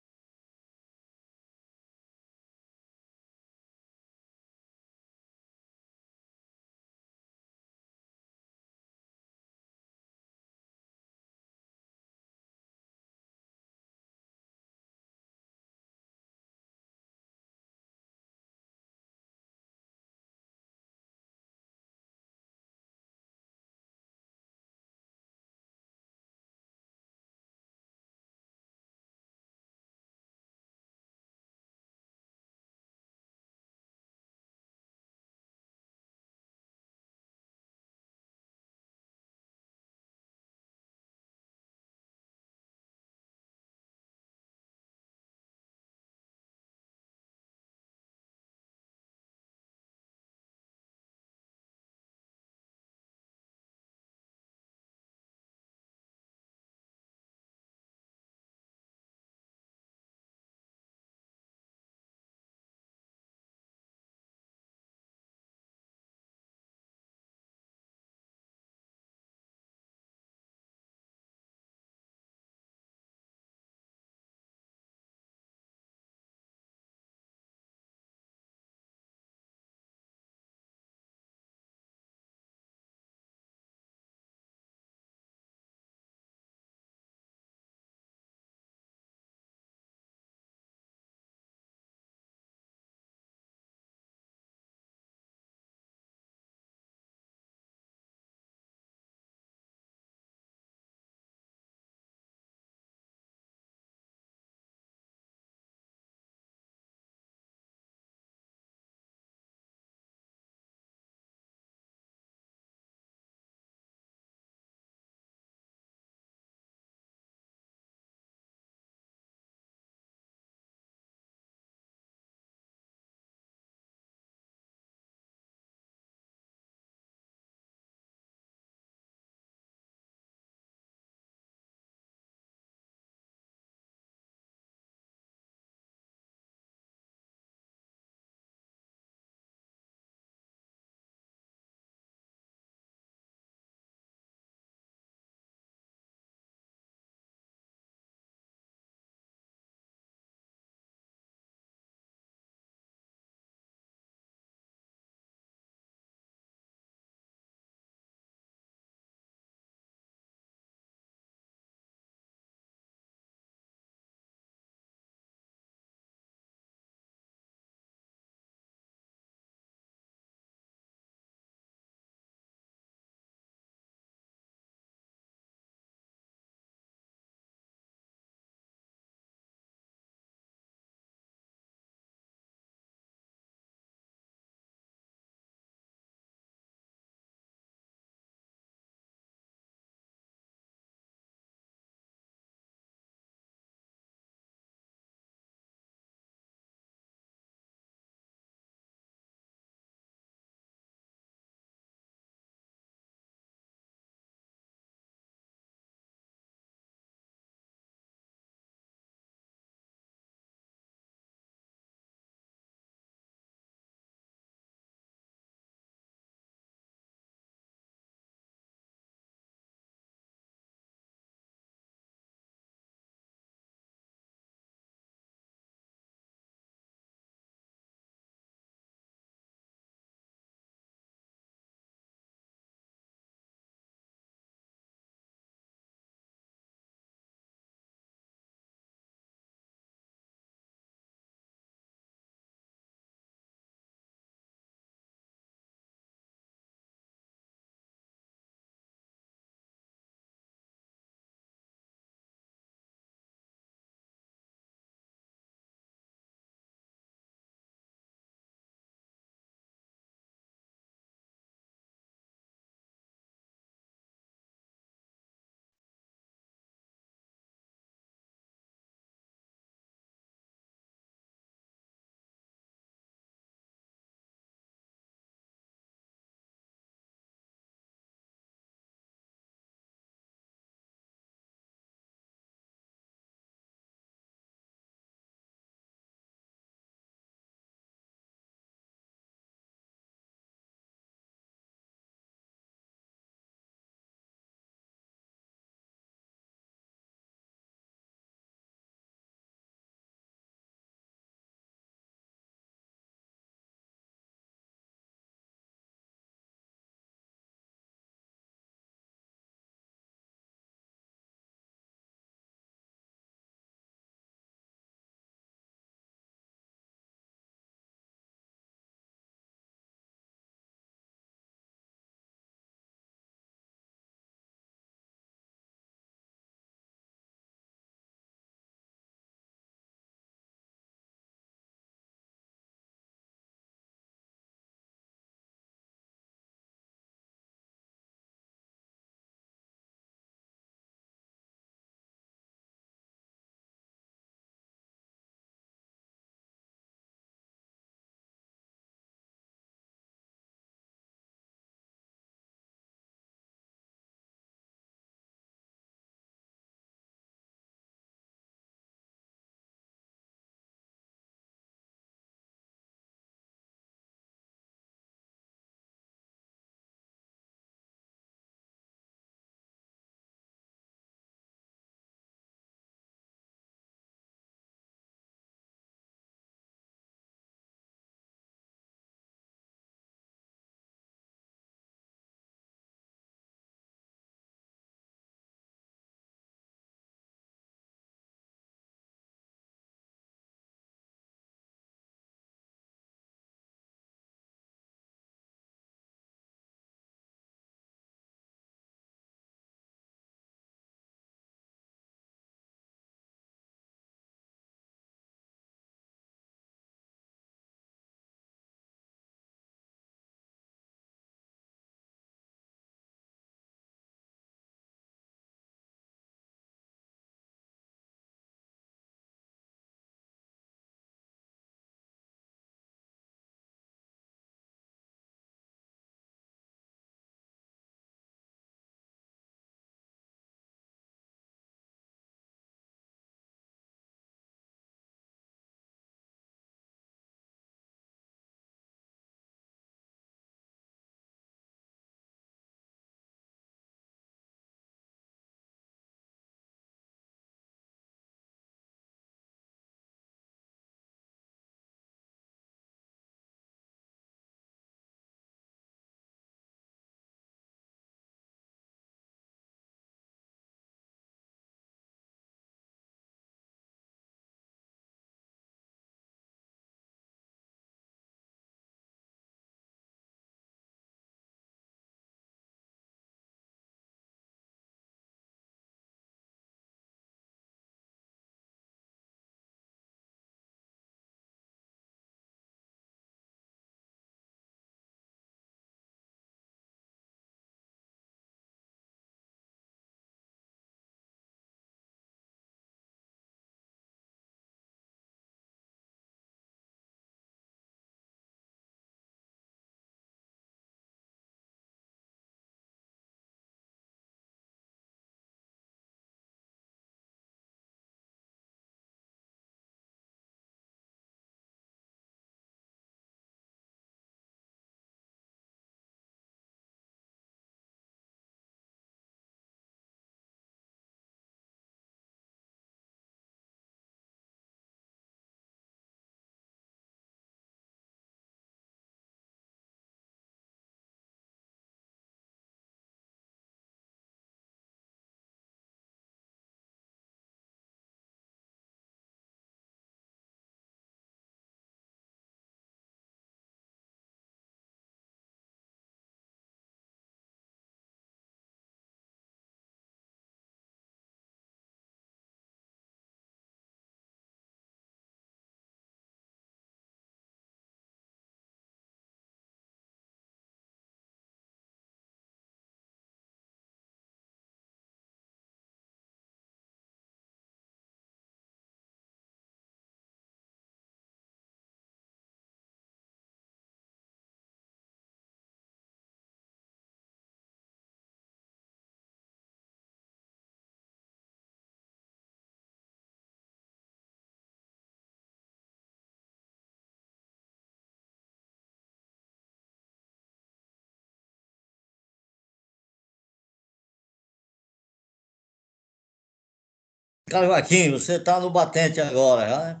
Carlos Joaquim, você está no batente agora, né?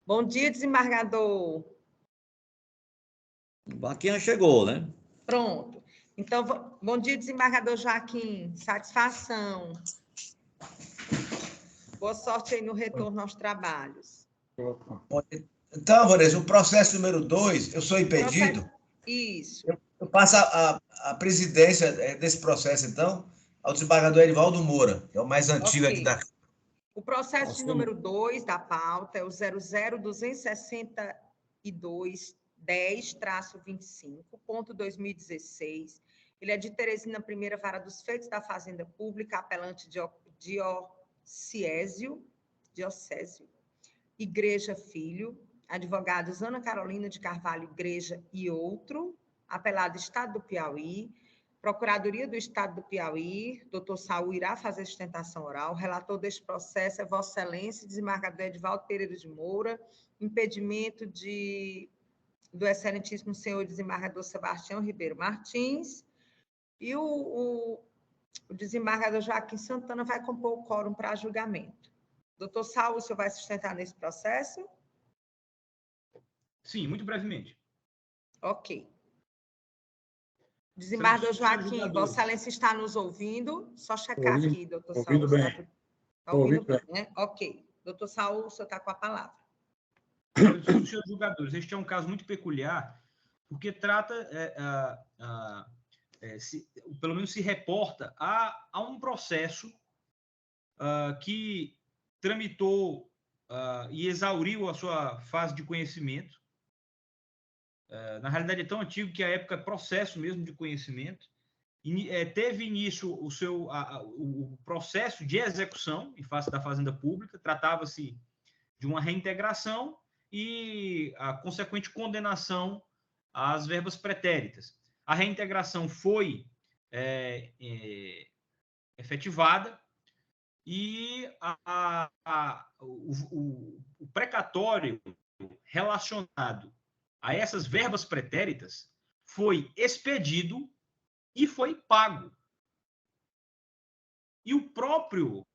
Bom dia, desembargador. O Joaquim chegou, né? Pronto. Então, bom dia, desembargador Joaquim. Satisfação. Boa sorte aí no retorno aos trabalhos. Então, Vanessa, o processo número 2, eu sou impedido. Isso. Eu passo a presidência desse processo, então, ao desembargador Edivaldo Moura, que é o mais antigo aqui da... O processo de número 2 da pauta é o 0026210-25.2016. Ele é de Teresina, primeira vara dos feitos da Fazenda Pública, apelante Diocésio, Igreja Filho, advogados Ana Carolina de Carvalho Igreja e outro, apelado Estado do Piauí, Procuradoria do Estado do Piauí, doutor Saul irá fazer sustentação oral. Relator deste processo é Vossa Excelência, desembargador Edivaldo Pereira de Moura, impedimento do excelentíssimo senhor desembargador Sebastião Ribeiro Martins, e o desembargador Joaquim Santana vai compor o quórum para julgamento. Doutor Saul, o senhor vai sustentar nesse processo? Sim, muito brevemente. Ok. Desembargador Joaquim, Vossa Excelência está nos ouvindo? Só checar aqui, doutor Saul. Ouvindo bem. Está ouvindo bem, né? Ok. Doutor Saul, o senhor está com a palavra. Senhores julgadores, este é um caso muito peculiar, porque trata, pelo menos se reporta, a um processo que tramitou e exauriu a sua fase de conhecimento. Na realidade, é tão antigo que a época é processo mesmo de conhecimento. Teve início o processo de execução em face da Fazenda Pública, tratava-se de uma reintegração e a consequente condenação às verbas pretéritas. A reintegração foi efetivada e o precatório relacionado a essas verbas pretéritas foi expedido e foi pago. E o próprio,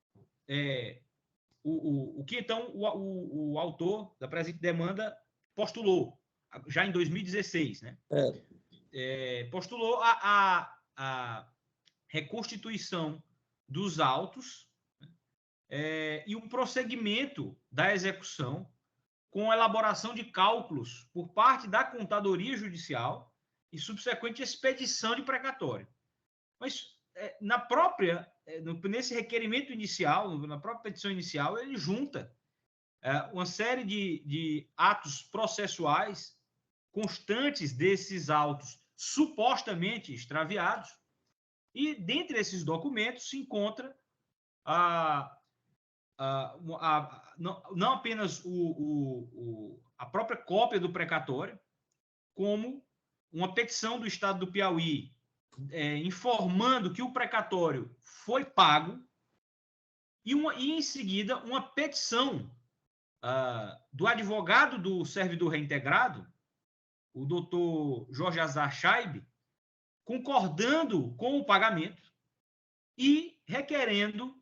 o que então o autor da presente demanda postulou, já em 2016, né? Postulou a reconstituição dos autos e um prosseguimento da execução com elaboração de cálculos por parte da Contadoria Judicial e subsequente expedição de precatório. Mas nesse requerimento inicial, na própria petição inicial, ele junta uma série de atos processuais constantes desses autos supostamente extraviados, e dentre esses documentos se encontra não apenas a própria cópia do precatório, como uma petição do Estado do Piauí informando que o precatório foi pago e em seguida uma petição do advogado do servidor reintegrado, o doutor Jorge Azar Chaib, concordando com o pagamento e requerendo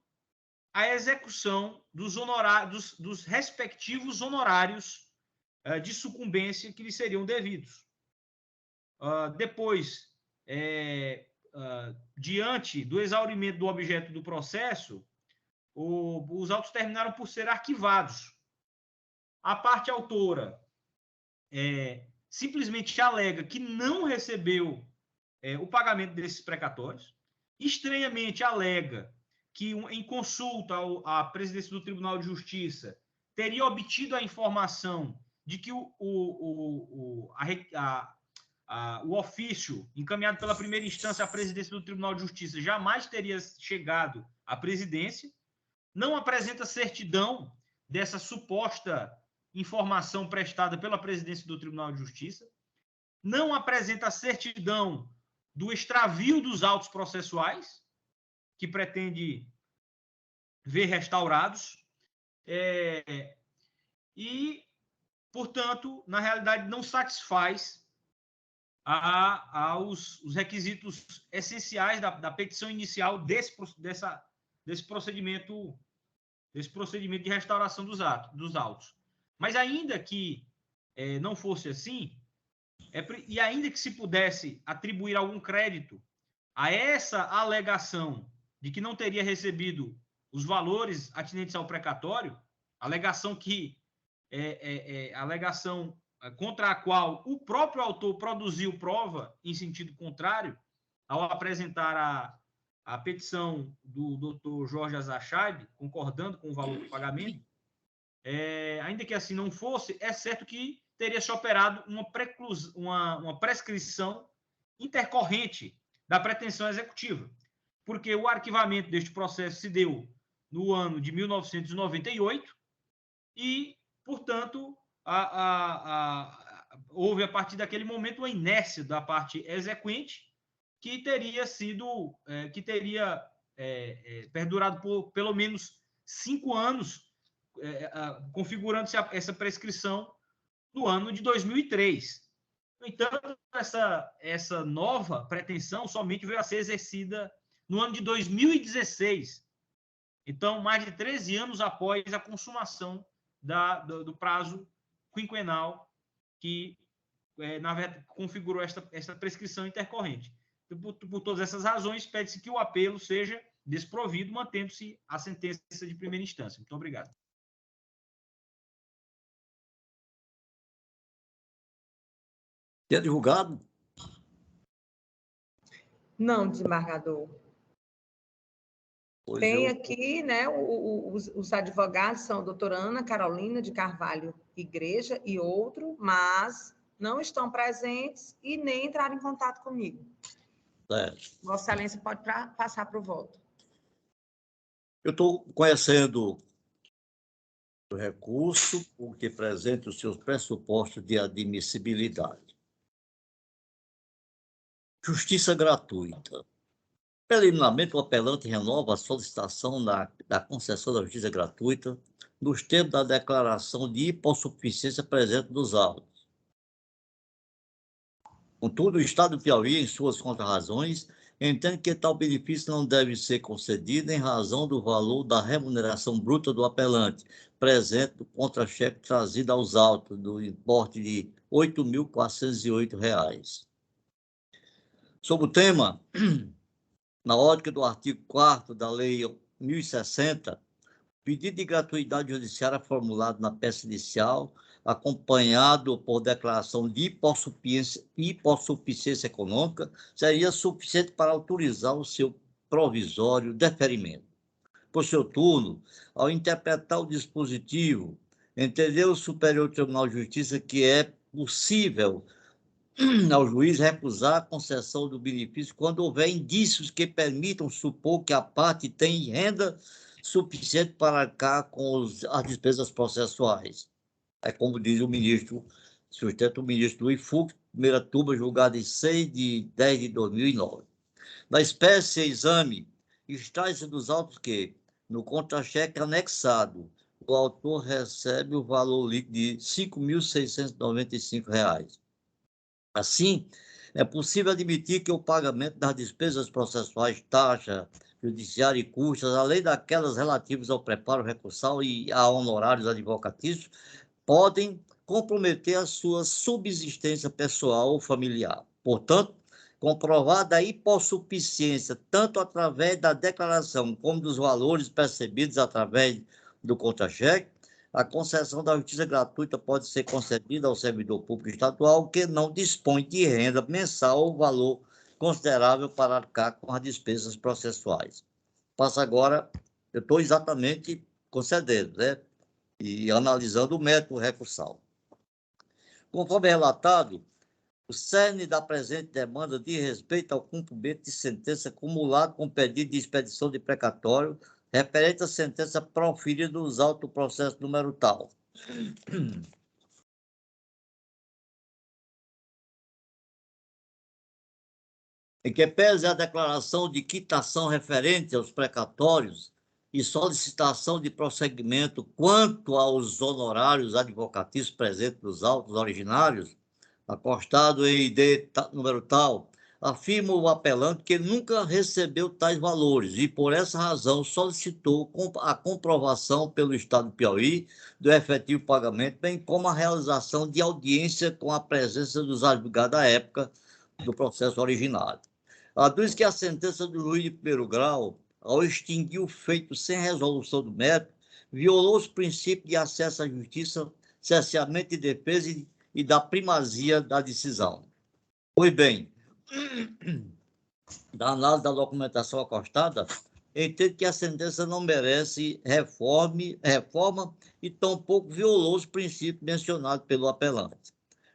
a execução dos respectivos honorários de sucumbência que lhe seriam devidos. Depois, diante do exaurimento do objeto do processo, os autos terminaram por ser arquivados. A parte autora simplesmente alega que não recebeu o pagamento desses precatórios, estranhamente alega que, em consulta à presidência do Tribunal de Justiça, teria obtido a informação de que o ofício encaminhado pela primeira instância à presidência do Tribunal de Justiça jamais teria chegado à presidência, não apresenta certidão dessa suposta informação prestada pela presidência do Tribunal de Justiça, não apresenta certidão do extravio dos autos processuais, que pretende ver restaurados, e, portanto, na realidade, não satisfaz os requisitos essenciais da petição inicial desse procedimento desse procedimento de restauração dos autos. Mas ainda que não fosse assim, e ainda que se pudesse atribuir algum crédito a essa alegação de que não teria recebido os valores atinentes ao precatório, alegação contra a qual o próprio autor produziu prova em sentido contrário, ao apresentar a petição do Dr. Jorge Azachaib, concordando com o valor do pagamento, ainda que assim não fosse, é certo que teria se operado uma prescrição intercorrente da pretensão executiva, porque o arquivamento deste processo se deu no ano de 1998 e, portanto, houve a partir daquele momento uma inércia da parte exequente que teria perdurado por pelo menos 5 anos, configurando-se essa prescrição no ano de 2003. No entanto, essa nova pretensão somente veio a ser exercida no ano de 2016. Então, mais de 13 anos após a consumação do prazo quinquenal que, na verdade, configurou essa prescrição intercorrente. Por todas essas razões, pede-se que o apelo seja desprovido, mantendo-se a sentença de primeira instância. Muito obrigado. É divulgado? Não, desembargador. Pois Tem aqui, né, os advogados são a doutora Ana Carolina de Carvalho Igreja e outro, mas não estão presentes e nem entraram em contato comigo. Vossa Excelência pode passar para o voto. Eu estou conhecendo o recurso, porque apresenta os seus pressupostos de admissibilidade. Justiça gratuita. Preliminarmente, o apelante renova a solicitação da concessão da justiça gratuita nos termos da declaração de hipossuficiência presente nos autos. Contudo, o Estado do Piauí, em suas contrarrazões, entende que tal benefício não deve ser concedido em razão do valor da remuneração bruta do apelante, presente no contra-cheque trazido aos autos, do importe de R$ 8.408. Sobre o tema, na ótica do artigo 4º da Lei 1060, pedido de gratuidade judiciária formulado na peça inicial, acompanhado por declaração de hipossuficiência econômica, seria suficiente para autorizar o seu provisório deferimento. Por seu turno, ao interpretar o dispositivo, entendeu o Superior Tribunal de Justiça que é possível ao juiz recusar a concessão do benefício quando houver indícios que permitam supor que a parte tem renda suficiente para arcar com as despesas processuais. É como diz o ministro, sustenta o ministro Luiz Fux, primeira turma, julgada em 6 de 10 de 2009. Na espécie exame, extrai-se dos autos que, no contra-cheque anexado, o autor recebe o valor líquido de R$ 5.695. Assim, é possível admitir que o pagamento das despesas processuais, taxa judiciária e custas, além daquelas relativas ao preparo recursal e a honorários advocatícios, podem comprometer a sua subsistência pessoal ou familiar. Portanto, comprovada a hipossuficiência, tanto através da declaração como dos valores percebidos através do contra-cheque, a concessão da justiça gratuita pode ser concedida ao servidor público estadual que não dispõe de renda mensal ou valor considerável para arcar com as despesas processuais. Passa agora, eu estou exatamente concedendo, né? E analisando o método recursal. Conforme relatado, o cerne da presente demanda diz respeito ao cumprimento de sentença acumulada com pedido de expedição de precatório referente à sentença proferida nos autos do processo número tal. Em que pese a declaração de quitação referente aos precatórios e solicitação de prosseguimento quanto aos honorários advocatícios presentes nos autos originários, acostado em ID número tal, afirma o apelante que nunca recebeu tais valores e, por essa razão, solicitou a comprovação pelo Estado do Piauí do efetivo pagamento, bem como a realização de audiência com a presença dos advogados à época do processo originário. Aduz que a sentença do juiz de primeiro grau, ao extinguir o feito sem resolução do mérito, violou os princípios de acesso à justiça, cerceamento de defesa e da primazia da decisão. Pois bem, da análise da documentação acostada, entendo que a sentença não merece reforma e tampouco violou os princípios mencionados pelo apelante.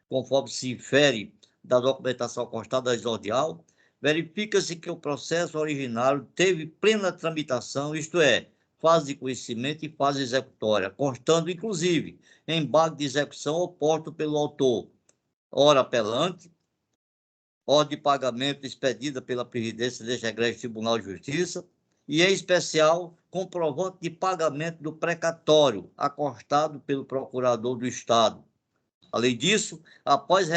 Conforme se infere da documentação acostada exordial, verifica-se que o processo originário teve plena tramitação, isto é, fase de conhecimento e fase executória, constando, inclusive, embargo de execução oposto pelo autor, ora apelante, ordem de pagamento expedida pela presidência deste egrégio Tribunal de Justiça e, em especial, comprovante de pagamento do precatório acostado pelo procurador do Estado. Além disso, após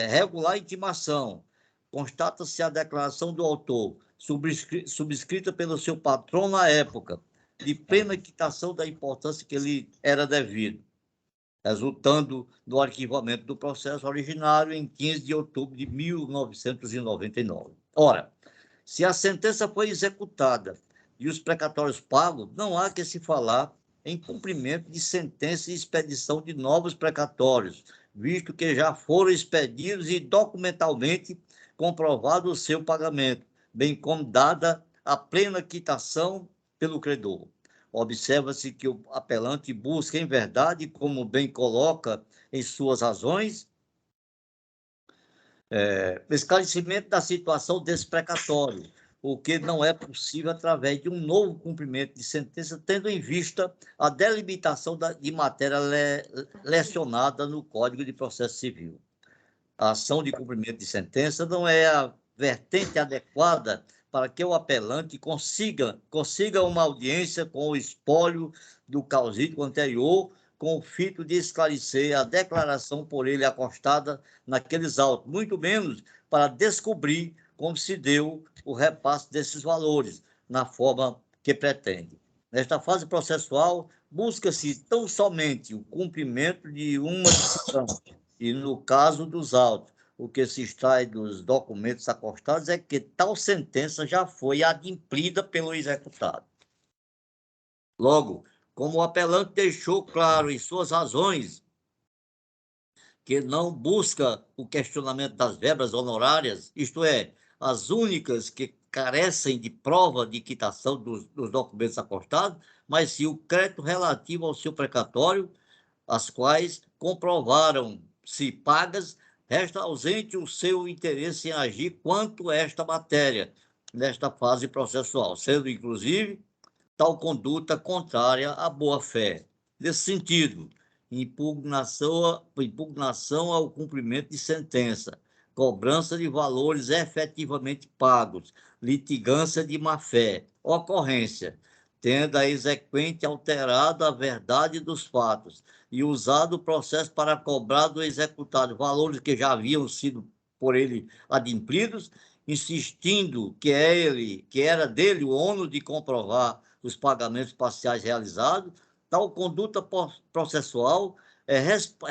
regular intimação, constata-se a declaração do autor, subscrita pelo seu patrão na época, de plena quitação da importância que lhe era devido, resultando do arquivamento do processo originário em 15 de outubro de 1999. Ora, se a sentença foi executada e os precatórios pagos, não há que se falar em cumprimento de sentença e expedição de novos precatórios, visto que já foram expedidos e documentalmente comprovado o seu pagamento, bem como dada a plena quitação pelo credor. Observa-se que o apelante busca, em verdade, como bem coloca em suas razões, esclarecimento da situação desse precatório, o que não é possível através de um novo cumprimento de sentença, tendo em vista a delimitação de matéria lecionada no Código de Processo Civil. A ação de cumprimento de sentença não é a vertente adequada para que o apelante consiga uma audiência com o espólio do causídico anterior, com o fito de esclarecer a declaração por ele acostada naqueles autos, muito menos para descobrir como se deu o repasse desses valores, na forma que pretende. Nesta fase processual, busca-se tão somente o cumprimento de uma decisão, e no caso dos autos, o que se extrai dos documentos acostados é que tal sentença já foi adimplida pelo executado. Logo, como o apelante deixou claro em suas razões que não busca o questionamento das verbas honorárias, isto é, as únicas que carecem de prova de quitação dos documentos acostados, mas sim o crédito relativo ao seu precatório, as quais comprovaram-se pagas, resta ausente o seu interesse em agir quanto a esta matéria, nesta fase processual, sendo, inclusive, tal conduta contrária à boa-fé. Nesse sentido, impugnação ao cumprimento de sentença, cobrança de valores efetivamente pagos, litigância de má-fé, ocorrência, tendo a exequente alterado a verdade dos fatos e usado o processo para cobrar do executado valores que já haviam sido por ele adimplidos, insistindo que era dele o ônus de comprovar os pagamentos parciais realizados, tal conduta processual é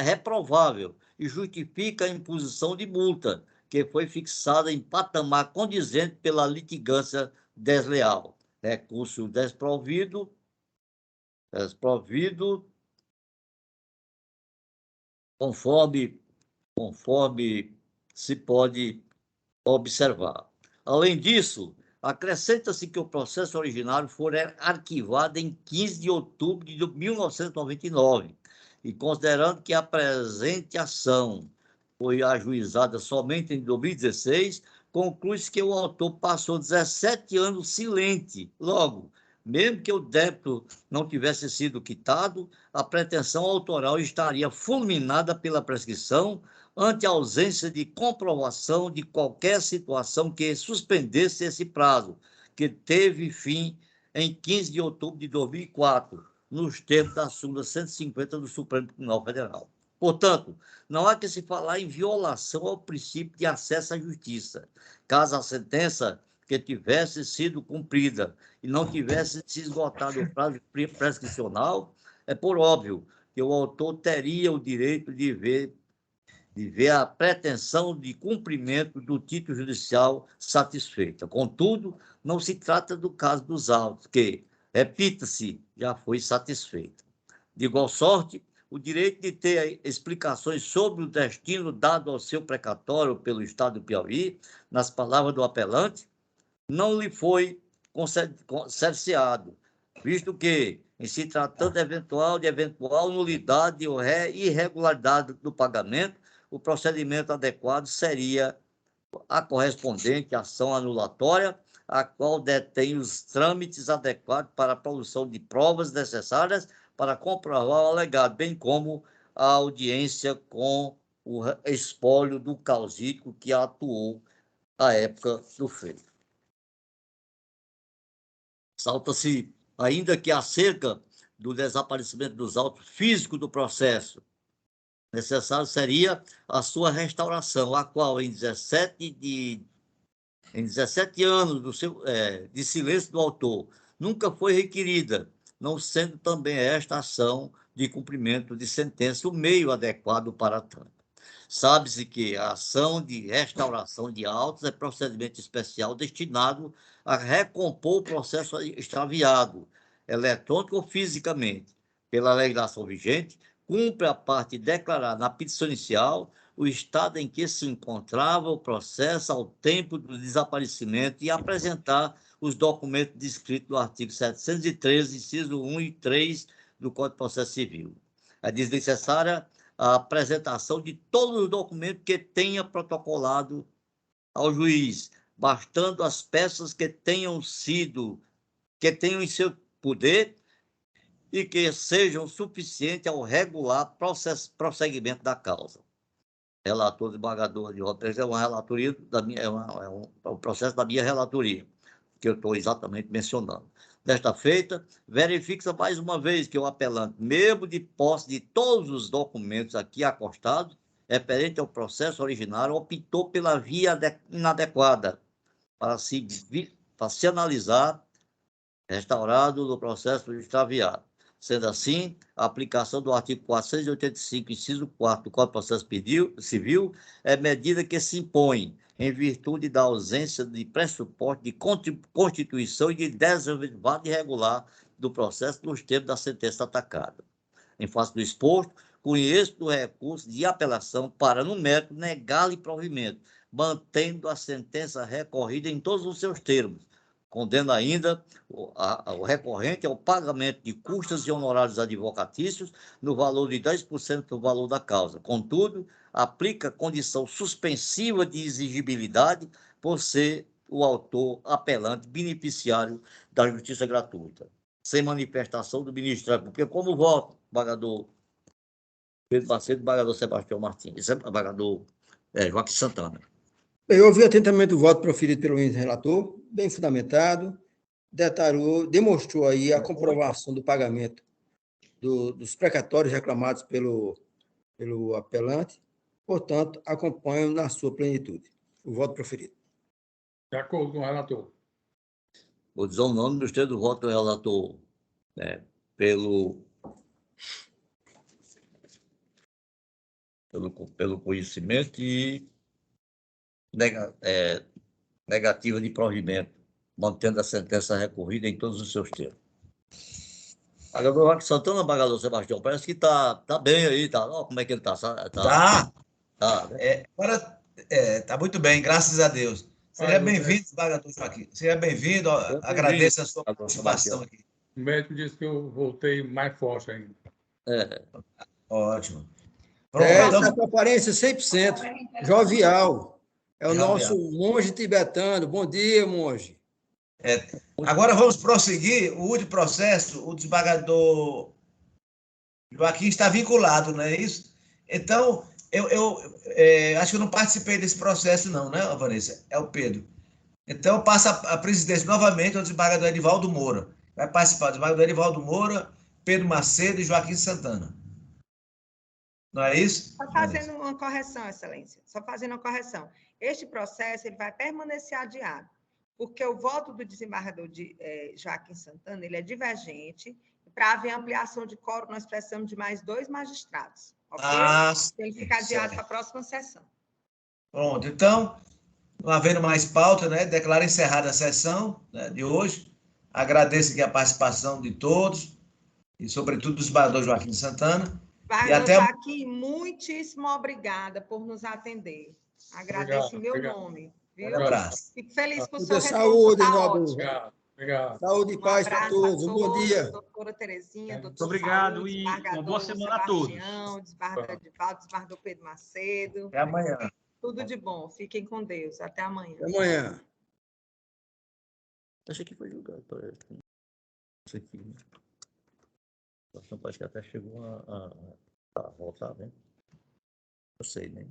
reprovável e justifica a imposição de multa, que foi fixada em patamar condizente pela litigância desleal. Recurso desprovido, conforme se pode observar. Além disso, acrescenta-se que o processo originário foi arquivado em 15 de outubro de 1999, e considerando que a presente ação foi ajuizada somente em 2016, conclui-se que o autor passou 17 anos silente. Logo, mesmo que o débito não tivesse sido quitado, a pretensão autoral estaria fulminada pela prescrição ante a ausência de comprovação de qualquer situação que suspendesse esse prazo, que teve fim em 15 de outubro de 2004, nos termos da súmula 150 do Supremo Tribunal Federal. Portanto, não há que se falar em violação ao princípio de acesso à justiça, caso a sentença que tivesse sido cumprida e não tivesse se esgotado o prazo prescricional, é por óbvio que o autor teria o direito de ver a pretensão de cumprimento do título judicial satisfeita. Contudo, não se trata do caso dos autos, que, repita-se, já foi satisfeita. De igual sorte, o direito de ter explicações sobre o destino dado ao seu precatório pelo Estado do Piauí, nas palavras do apelante, não lhe foi cerceado, visto que, em se tratando de eventual nulidade ou irregularidade do pagamento, o procedimento adequado seria a correspondente ação anulatória, a qual detém os trâmites adequados para a produção de provas necessárias para comprovar o alegado, bem como a audiência com o espólio do causídico que atuou à época do feito. Salta-se ainda que acerca do desaparecimento dos autos físicos do processo, necessário seria a sua restauração, a qual, em 17 anos de silêncio do autor, nunca foi requerida, não sendo também esta ação de cumprimento de sentença o meio adequado para tanto. Sabe-se que a ação de restauração de autos é procedimento especial destinado a recompor o processo extraviado, eletrônico ou fisicamente. Pela legislação vigente, cumpre a parte declarar na petição inicial o estado em que se encontrava o processo ao tempo do desaparecimento e apresentar os documentos descritos no artigo 713, inciso 1 e 3 do Código de Processo Civil. É desnecessária a apresentação de todos os documentos que tenha protocolado ao juiz, bastando as peças que tenham em seu poder e que sejam suficientes ao regular prosseguimento da causa. Relator desembargador de Roteiro é uma relatoria um processo da minha relatoria, que eu estou exatamente mencionando. Desta feita, verifica mais uma vez que o apelante, mesmo de posse de todos os documentos aqui acostados, referente ao processo originário, optou pela via inadequada para se analisar restaurado no processo extraviado. Sendo assim, a aplicação do artigo 485, inciso 4 do Código de Processo Civil é medida que se impõe em virtude da ausência de pressuposto de constituição e de desenvolvimento irregular do processo nos termos da sentença atacada. Em face do exposto, conheço do recurso de apelação para, no mérito, negar-lhe provimento, mantendo a sentença recorrida em todos os seus termos. Condena ainda o recorrente ao pagamento de custas e honorários advocatícios no valor de 10% do valor da causa. Contudo, aplica condição suspensiva de exigibilidade por ser o autor apelante beneficiário da justiça gratuita, sem manifestação do Ministério Público, como voto, embargador Pedro Macedo, embargador Sebastião Martins, embargador Joaquim Santana. Eu ouvi atentamente o voto proferido pelo relator, bem fundamentado, demonstrou aí a comprovação do pagamento dos precatórios reclamados pelo apelante, portanto, acompanho na sua plenitude. O voto proferido. De acordo com o relator. Vou dizer o nome dos termos do voto do relator, pelo conhecimento e negativa de provimento, mantendo a sentença recorrida em todos os seus termos. Agora, Joaquim Santana, embargador Sebastião, parece que está bem aí, tá? Olha como é que ele está. Tá. Né? Agora está muito bem, graças a Deus. Seja bem-vindo, embargador Joaquim. Seja bem-vindo, agradeço a sua participação aqui. O médico disse que eu voltei mais forte ainda. Ótimo. Essa aparência 100%, jovial. É o nosso monge tibetano. Bom dia, monge. Agora vamos prosseguir. O último processo, o desembargador Joaquim está vinculado, não é isso? Então, eu acho que eu não participei desse processo, não, né, Vanessa? É o Pedro. Então, eu passo a presidência novamente ao desembargador Edivaldo Moura. Vai participar o desembargador Edivaldo Moura, Pedro Macedo e Joaquim Santana. Não é isso? Só fazendo uma correção, Excelência, só fazendo uma correção. Este processo ele vai permanecer adiado, porque o voto do desembargador Joaquim Santana ele é divergente. Para haver ampliação de quórum, nós precisamos de mais 2 magistrados. Ok? Ele fica adiado para a próxima sessão. Pronto, então, não havendo mais pauta, né, declaro encerrada a sessão, né, de hoje. Agradeço aqui a participação de todos, e sobretudo do desembargador Joaquim Santana. Desembargador Joaquim, muitíssimo obrigada por nos atender. Agradeço em meu nome. Viu? Um abraço. Fico feliz com o seu retorno. Saúde, Tá nobre. ótimo. Obrigado. Saúde e paz para todos. Um bom dia. Doutora Terezinha, doutor Obrigado Saúde, e uma boa semana a todos. Desembargador Edivaldo, desembargador Pedro Macedo. Até amanhã. Tudo de bom. Fiquem com Deus. Até amanhã. Até amanhã. Acho que foi julgado. Isso aqui. Né? A situação parece que até chegou a voltar, né? Eu sei, né?